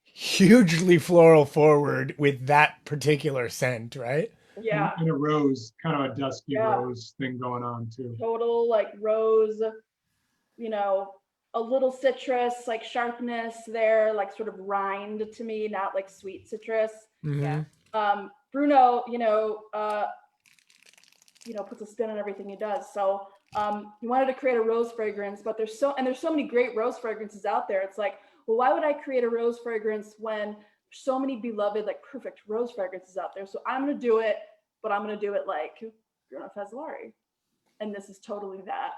hugely floral forward with that particular scent, right? Yeah. And a rose, kind of a dusky Yeah. rose thing going on too. Total like rose, a little citrus, like sharpness there, like sort of rind to me, not like sweet citrus. Mhm. Bruno, puts a spin on everything he does. So he wanted to create a rose fragrance, but there's so many great rose fragrances out there. It's like, well, why would I create a rose fragrance when there's so many beloved, like perfect rose fragrances out there? So I'm going to do it, but I'm going to do it like Bruno Fazzolari. And this is totally that.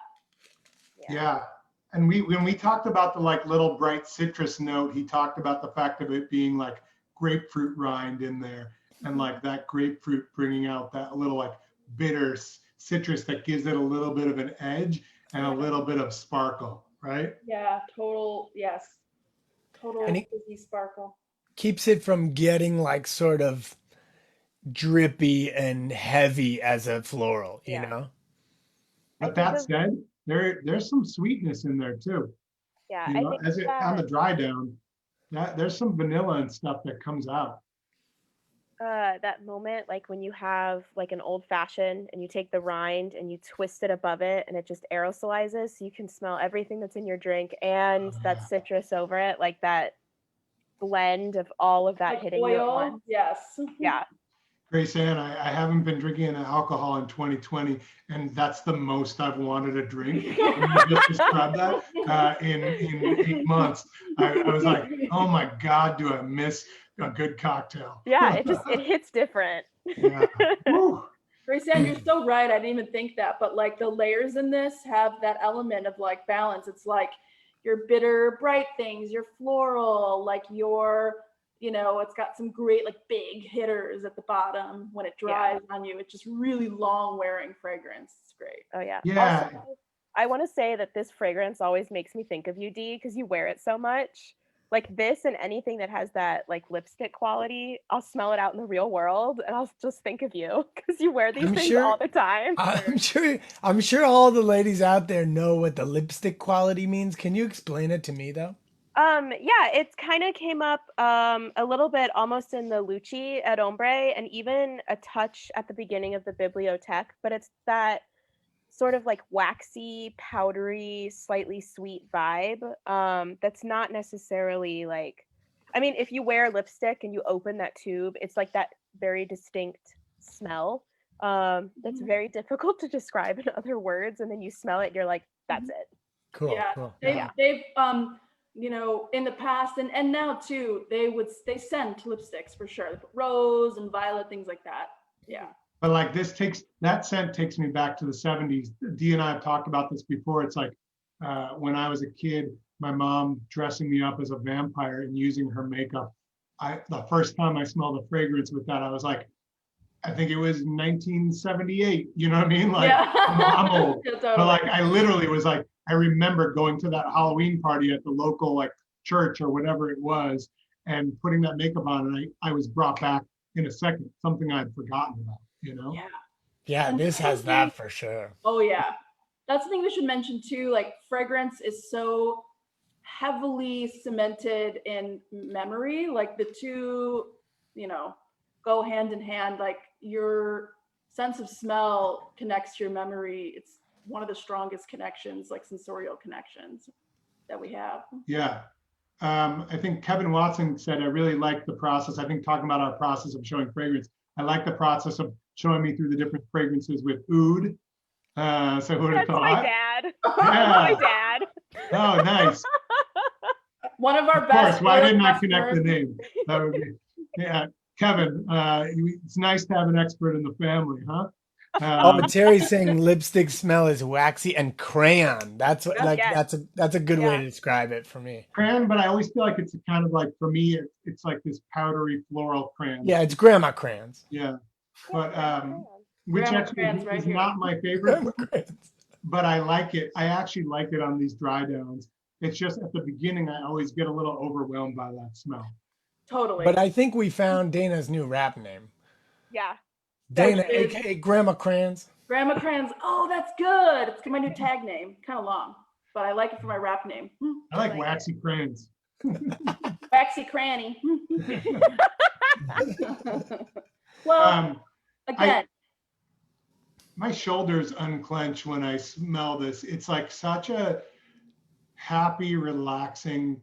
Yeah. And when we talked about the like little bright citrus note, he talked about the fact of it being like grapefruit rind in there, and like that grapefruit bringing out that little like bitter citrus that gives it a little bit of an edge and a little bit of sparkle, right? Yeah, total, yes. Total And it fizzy sparkle. keeps it from getting like sort of drippy and heavy as a floral, you Yeah. know? But that said, there's some sweetness in there too. Yeah, You I know, think as it on the that dry down, there's some vanilla and stuff that comes out. that moment, like when you have like an old fashioned and you take the rind and you twist it above it and it just aerosolizes, so you can smell everything that's in your drink and that citrus over it, like that blend of all of that Like hitting you at oil, once. yes. Yeah. Grace Ann, I haven't been drinking alcohol in 2020, and that's the most I've wanted a drink. When you just described that in 8 months, I was like, oh my God, do I miss a good cocktail? Yeah, it hits different. Yeah. Woo. Grace Ann, you're so right. I didn't even think that, but like the layers in this have that element of like balance. It's like your bitter, bright things, your floral, like your, You know, it's got some great like big hitters at the bottom. When it dries on you, it's just really long wearing fragrance. It's great. Oh yeah. Yeah. Also, I want to say that this fragrance always makes me think of you, Dee, because you wear it so much. Like this and anything that has that like lipstick quality, I'll smell it out in the real world and I'll just think of you because you wear these I'm things sure all the time. I'm sure all the ladies out there know what the lipstick quality means. Can you explain it to me though? Yeah, it's kind of came up a little bit almost in the LUCI at Ombre and even a touch at the beginning of the Bibliothèque, but it's that sort of like waxy, powdery, slightly sweet vibe. That's not necessarily like, I mean, if you wear lipstick and you open that tube, it's like that very distinct smell. That's very difficult to describe in other words. And then you smell it, you're like, that's it. Cool, Yeah, cool. they've you know, in the past and now too, they scent lipsticks for sure. They put rose and violet, things like that. Yeah. But like that scent takes me back to the 70s. Dee and I have talked about this before. It's like when I was a kid, my mom dressing me up as a vampire and using her makeup. The first time I smelled a fragrance with that, I was like, I think it was 1978. You know what I mean? Like I'm old. Yeah, totally. But like I literally was like, I remember going to that Halloween party at the local like church or whatever it was and putting that makeup on, and I was brought back in a second, something I'd forgotten about, you know? Yeah. Yeah, And this has that for sure. Oh yeah. That's the thing we should mention too. Like fragrance is so heavily cemented in memory. Like the two, you know, go hand in hand. Like your sense of smell connects to your memory. It's one of the strongest connections, like sensorial connections that we have. Yeah. I think Kevin Watson said, I really like the process. I think talking about our process of showing fragrance, I like the process of showing me through the different fragrances with oud. So who would have That's thought? my dad. Yeah. My dad. Oh, nice. One of our Of course. best. Why didn't I customers. connect the name? That would be, yeah. Kevin, it's nice to have an expert in the family, huh? Oh, Terry's saying lipstick smell is waxy and crayon. That's what like Yes. that's a good way Yeah. to describe it for me. Crayon, but I always feel like it's a kind of like, for me, it's like this powdery floral crayon. Yeah, it's grandma crayons. Yeah. But which Grandma actually crayons right is here. not my favorite, Grandma crayons. but I like it. I actually like it on these dry downs. It's just at the beginning, I always get a little overwhelmed by that smell. Totally. But I think we found Dana's new rap name. Yeah. Dana, Which is- aka Grandma Crayons. Grandma Crayons. Oh, that's good. It's my new tag name. Kind of long, but I like it for my rap name. I like waxy crayons. Waxy Cranny. Well, again, My shoulders unclench when I smell this. It's like such a happy, relaxing,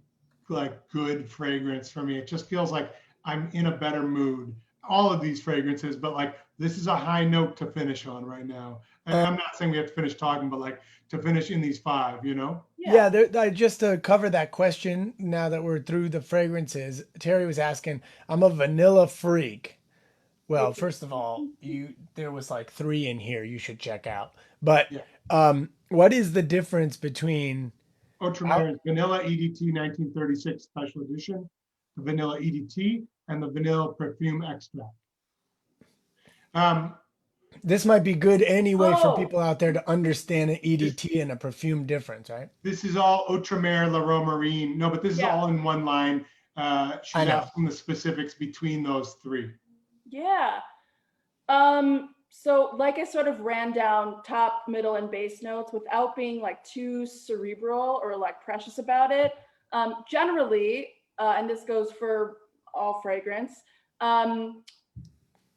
like good fragrance for me. It just feels like I'm in a better mood. All of these fragrances, but like this is a high note to finish on right now. And I'm not saying we have to finish talking, but like to finish in these 5, you know? Yeah, just to cover that question, now that we're through the fragrances, Terry was asking, I'm a vanilla freak. Well, first of all, there was like 3 in here you should check out. But what is the difference between Outremer's Vanilla EDT 1936 Special Edition, the Vanilla EDT, and the Vanilla Perfume Extract. this might be good anyway for Oh. people out there to understand an EDT and a perfume difference, right? This is all Outremer La Romarine. No, but this is Yeah. all in one line. She's I know. asking the specifics between those 3. yeah. So like I sort of ran down top, middle, and base notes without being like too cerebral or like precious about it. Generally, and this goes for all fragrance,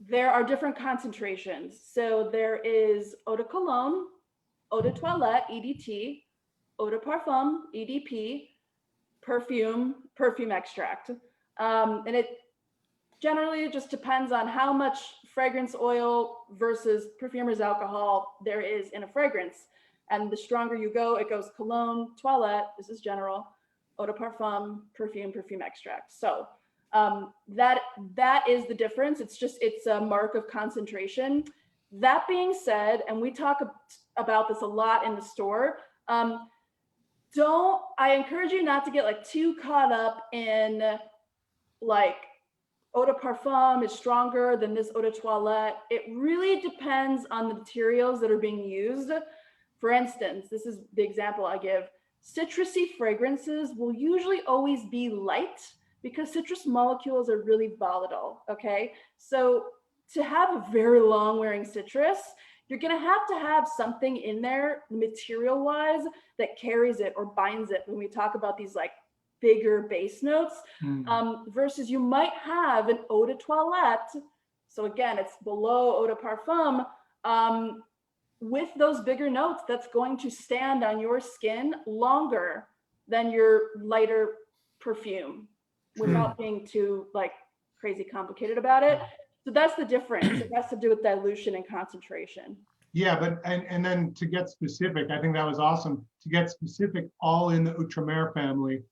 there are different concentrations. So there is eau de cologne, eau de toilette, EDT, eau de parfum, EDP, perfume extract. And it generally just depends on how much fragrance oil versus perfumer's alcohol there is in a fragrance. And the stronger you go, it goes cologne, toilette, this is general, eau de parfum, perfume extract. So that is the difference. It's a mark of concentration. That being said, and we talk about this a lot in the store, I encourage you not to get like too caught up in like eau de parfum is stronger than this eau de toilette. It really depends on the materials that are being used. For instance, this is the example I give. Citrusy fragrances will usually always be light because citrus molecules are really volatile, okay? So to have a very long wearing citrus, you're gonna have to have something in there material wise that carries it or binds it when we talk about these like bigger base notes, versus you might have an eau de toilette. So again, it's below eau de parfum, with those bigger notes that's going to stand on your skin longer than your lighter perfume without being too like crazy complicated about it. So that's the difference. It has to do with dilution and concentration. Yeah, but and then to get specific, I think that was awesome. To get specific, all in the Outremer family,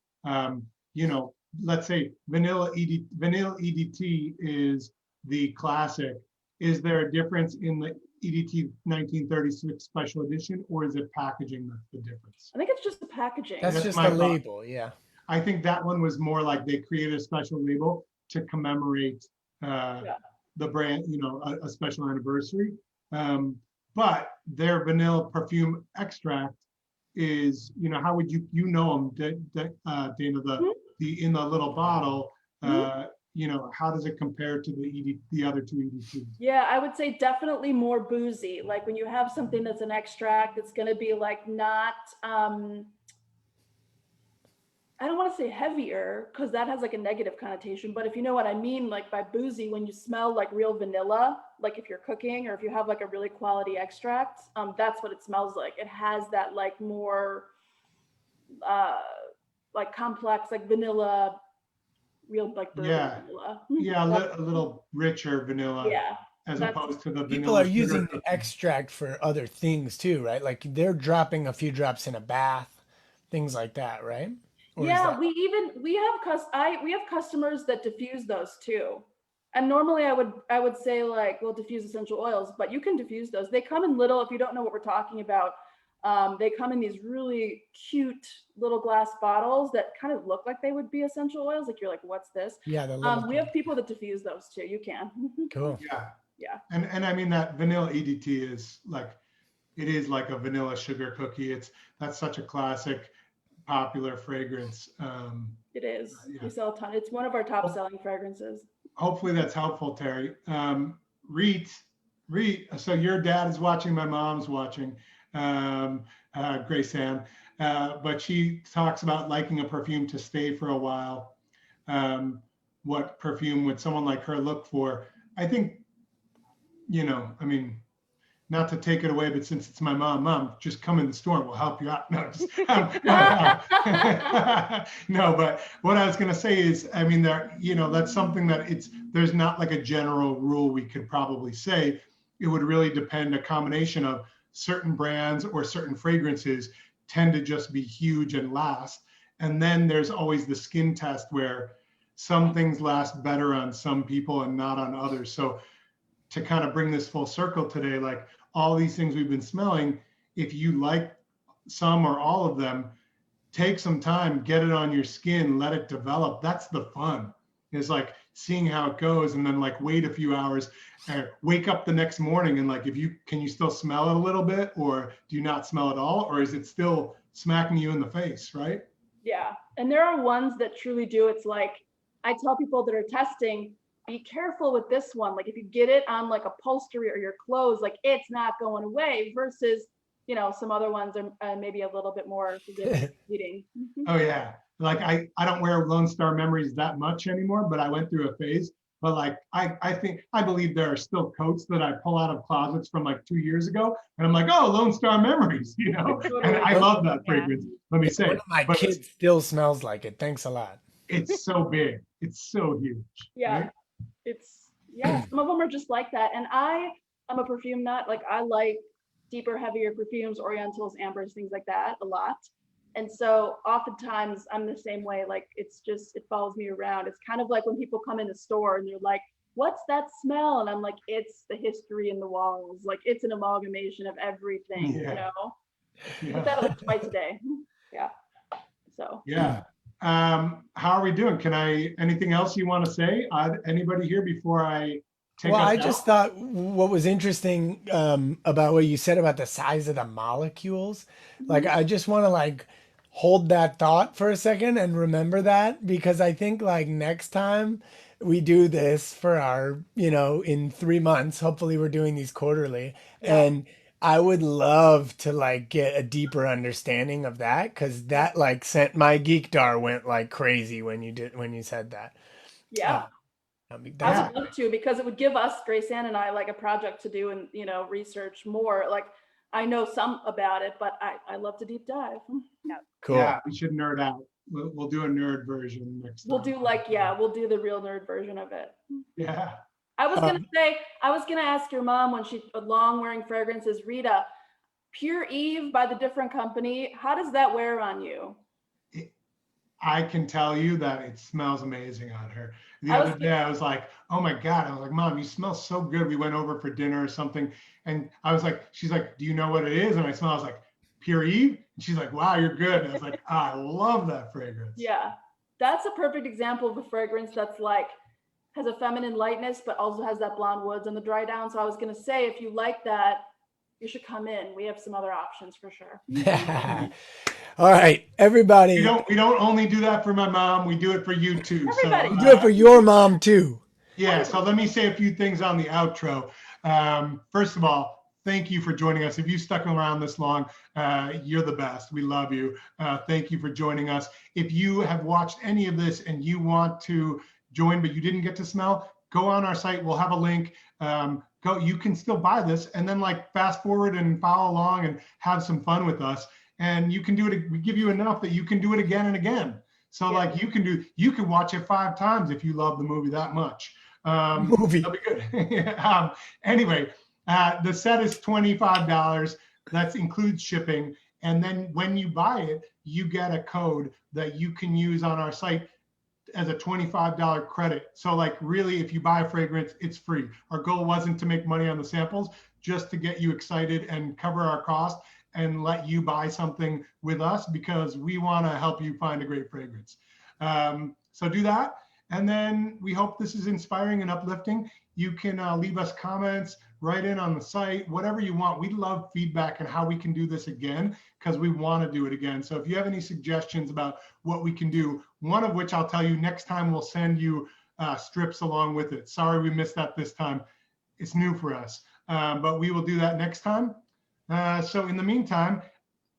you know, let's say vanilla EDT is the classic. Is there a difference in the EDT 1936 special edition, or is it packaging that's the difference? I think it's just the packaging. That's just the label, yeah. I think that one was more like they created a special label to commemorate the brand, you know, a special anniversary. But their vanilla perfume extract is, you know, how would you know them, Dana, the in the little bottle, you know, how does it compare to the other two EDTs? Yeah, I would say definitely more boozy. Like when you have something that's an extract, it's going to be like not, I don't want to say heavier because that has like a negative connotation, but if you know what I mean, like by boozy, when you smell like real vanilla, like if you're cooking or if you have like a really quality extract, that's what it smells like. It has that like more like complex, like vanilla, real like vanilla. Yeah, a little richer vanilla. Yeah. As opposed to the people vanilla are using sugar. the extract for other things too, right? Like they're dropping a few drops in a bath, things like that, right? Or yeah, we have customers that diffuse those too. And normally I would say like, well, diffuse essential oils, but you can diffuse those. They come in little, if you don't know what we're talking about, they come in these really cute little glass bottles that kind of look like they would be essential oils. Like you're like, what's this? Yeah, we have people that diffuse those too. You can. cool. Yeah. And I mean that vanilla EDT is like, it is like a vanilla sugar cookie. That's such a classic, popular fragrance. It is. Yeah. We sell a ton. It's one of our top selling fragrances. Hopefully that's helpful, Terry. Reet, so your dad is watching, my mom's watching, Grace Ann, but she talks about liking a perfume to stay for a while. What perfume would someone like her look for? I think, you know, I mean, not to take it away, but since it's my mom, just come in the store and we'll help you out. No, no, but what I was going to say is, I mean, there, you know, that's something that there's not like a general rule we could probably say. It would really depend, a combination of certain brands or certain fragrances tend to just be huge and last. And then there's always the skin test where some things last better on some people and not on others. So to kind of bring this full circle today, like all these things we've been smelling, if you like some or all of them, take some time, get it on your skin, let it develop. That's the fun. It's like seeing how it goes and then like wait a few hours and wake up the next morning and like, can you still smell it a little bit, or do you not smell it all? Or is it still smacking you in the face, right? Yeah. And there are ones that truly do. It's like, I tell people that are testing, be careful with this one. Like if you get it on like upholstery or your clothes, like it's not going away, versus, you know, some other ones are maybe a little bit more eating. Oh yeah. Like I don't wear Lone Star Memories that much anymore, but I went through a phase. But like I believe there are still coats that I pull out of closets from like 2 years ago, and I'm like, oh, Lone Star Memories, you know. And I love that fragrance. Let me say, one of my kids still smells like it. Thanks a lot. It's so big. It's so huge. Yeah. Right? Some of them are just like that. And I'm a perfume nut. Like I like deeper, heavier perfumes, orientals, ambers, things like that a lot. And so oftentimes I'm the same way. Like it follows me around. It's kind of like when people come in the store and they're like, what's that smell? And I'm like, it's the history in the walls. Like it's an amalgamation of everything, you know? Yeah. Put that like twice a day. Yeah. So. Yeah. How are we doing? Anything else you want to say? Anybody here before I take Well, us I out? just thought what was interesting about what you said about the size of the molecules. Like, I just want to like hold that thought for a second and remember that because I think like next time we do this for our, in 3 months, hopefully we're doing these quarterly, Yeah. and I would love to like get a deeper understanding of that because that like sent my geekdar went like crazy when you said that. Yeah. I That's Yeah, would love to because it would give us, Grace Ann and I, like a project to do and, research more. Like I know some about it, but I love to deep dive. cool. yeah, we should nerd out. We'll do a nerd version next We'll time. do we'll do the real nerd version of it. Yeah. I was gonna Um, say, I was gonna ask your mom when she long wearing fragrances, Rita, Pure Eve by the different company, how does that wear on you? I can tell you that it smells amazing on her. The I was other day, I was like, oh my God. I was like, Mom, you smell so good. We went over for dinner or something. And I was like, she's like, do you know what it is? And I smell, I was like, Pure Eve? And she's like, wow, you're good. And I was like, I love that fragrance. Yeah, that's a perfect example of a fragrance that's like has a feminine lightness, but also has that blonde woods and the dry down. So I was gonna say, if you like that, you should come in. We have some other options for sure. All right, everybody. We don't only do that for my mom, we do it for you too. Everybody. We do it for your mom too. Yeah, so let me say a few things on the outro. First of all, thank you for joining us. If you stuck around this long, you're the best. We love you. Thank you for joining us. If you have watched any of this and you want to join but you didn't get to smell, go on our site. We'll have a link. You can still buy this and then like fast forward and follow along and have some fun with us. And you can do it. We give you enough that you can do it again and again. So Yeah. like you can watch it 5 times if you love the movie that much. Movie. That'll be good. Anyway, the set is $25. That includes shipping. And then when you buy it, you get a code that you can use on our site as a $25 credit. So like really, if you buy a fragrance, it's free. Our goal wasn't to make money on the samples, just to get you excited and cover our cost and let you buy something with us because we want to help you find a great fragrance. So do that. And then we hope this is inspiring and uplifting. You can leave us comments, write in on the site, whatever you want. We love feedback and how we can do this again because we want to do it again. So if you have any suggestions about what we can do, one of which I'll tell you next time we'll send you strips along with it. Sorry we missed that this time. It's new for us, but we will do that next time. So in the meantime,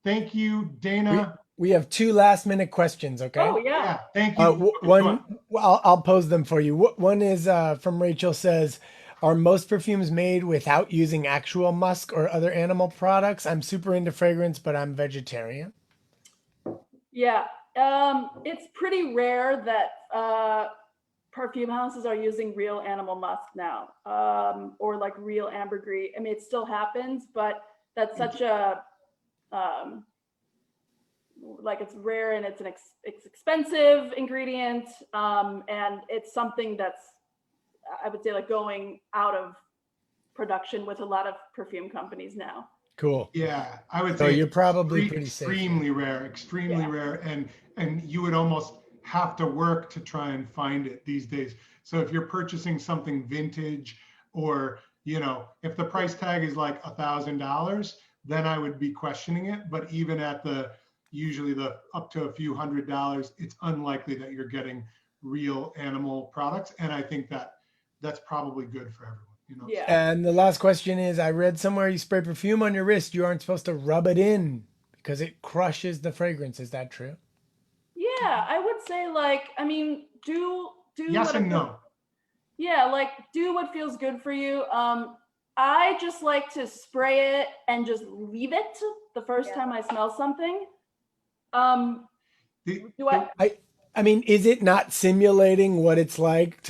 thank you, Dana. We have 2 last minute questions. Okay. Oh yeah. Yeah, thank you. One, I'll pose them for you. One is from Rachel says, are most perfumes made without using actual musk or other animal products? I'm super into fragrance, but I'm vegetarian. Yeah. It's pretty rare that perfume houses are using real animal musk now, or like real ambergris. I mean, it still happens, but that's such a like it's rare and it's it's expensive ingredient, and it's something that's I would say like going out of production with a lot of perfume companies now. Cool. Yeah, I would So say you're probably pretty safe. extremely rare, extremely rare, and you would almost have to work to try and find it these days. So if you're purchasing something vintage, or if the price tag is like $1,000, then I would be questioning it. But even at usually the up to a few $100s, it's unlikely that you're getting real animal products, and I think that's probably good for everyone. Yeah. And the last question is, I read somewhere you spray perfume on your wrist. You aren't supposed to rub it in because it crushes the fragrance. Is that true? Yeah, I would say like, I mean, do Yes what and no. Yeah, like do what feels good for you. I just like to spray it and just leave it the first time I smell something. Do I mean, is it not simulating what it's like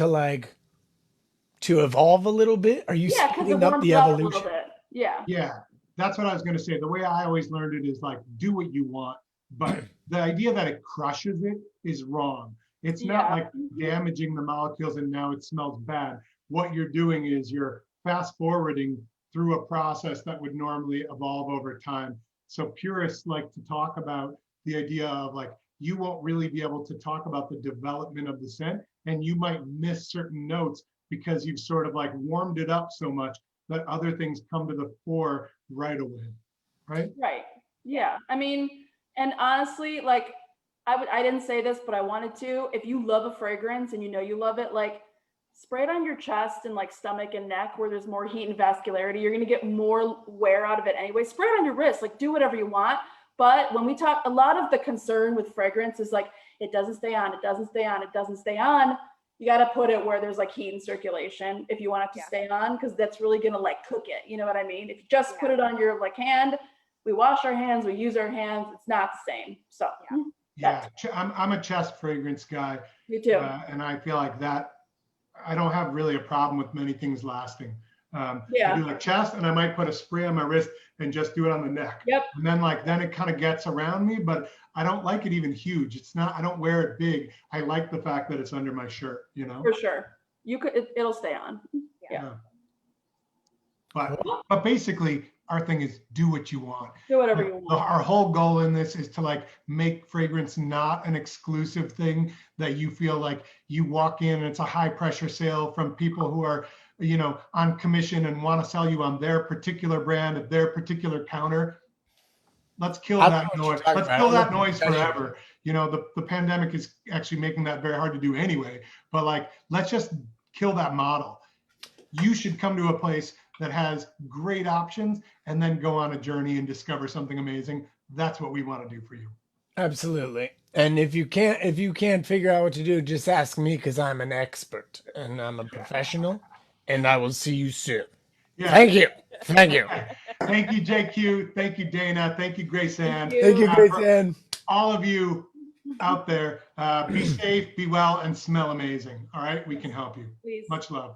to evolve a little bit? Are you Yeah, because it speeding up warms the it up a little evolution? bit. Yeah. Yeah, that's what I was going to say. The way I always learned it is like, do what you want, but the idea that it crushes it is wrong. It's not Yeah. like damaging the molecules and now it smells bad. What you're doing is you're fast forwarding through a process that would normally evolve over time. So purists like to talk about the idea of like, you won't really be able to talk about the development of the scent, and you might miss certain notes because you've sort of like warmed it up so much that other things come to the fore right away, right? Right. Yeah. I mean, and honestly, like I didn't say this, but I wanted to. If you love a fragrance and you know you love it, like spray it on your chest and like stomach and neck where there's more heat and vascularity. You're gonna get more wear out of it anyway. Spray it on your wrist, like do whatever you want. But when we talk, a lot of the concern with fragrance is like it doesn't stay on, it doesn't stay on, it doesn't stay on. You got to put it where there's like heat and circulation if you want it to stay on, because that's really gonna like cook it. You know what I mean? If you just put it on your like hand, we wash our hands, we use our hands, it's not the same. So yeah, I'm a chest fragrance guy. Me too. And I feel like that I don't have really a problem with many things lasting. I do like chest, and I might put a spray on my wrist and just do it on the neck. Yep. And then then it kind of gets around me, but I don't like it even huge. It's not, I don't wear it big. I like the fact that it's under my shirt, you know? For sure. You could, it'll stay on. Yeah. But basically our thing is do what you want. Do whatever you want. Our whole goal in this is to like make fragrance not an exclusive thing that you feel like you walk in and it's a high pressure sale from people who are, you know, on commission and want to sell you on their particular brand at their particular counter. Let's kill that noise. Let's kill that noise forever. You know, the pandemic is actually making that very hard to do anyway, but like, let's just kill that model. You should come to a place that has great options and then go on a journey and discover something amazing. That's what we want to do for you. Absolutely. And if you can't figure out what to do, just ask me, because I'm an expert and I'm a professional, and I will see you soon. Yeah. Thank you. Thank you. Thank you, JQ. Thank you, Dana. Thank you, Grace Ann. Thank you, Grace Ann. All of you out there, be safe, be well, and smell amazing. All right, we can help you. Please. Much love.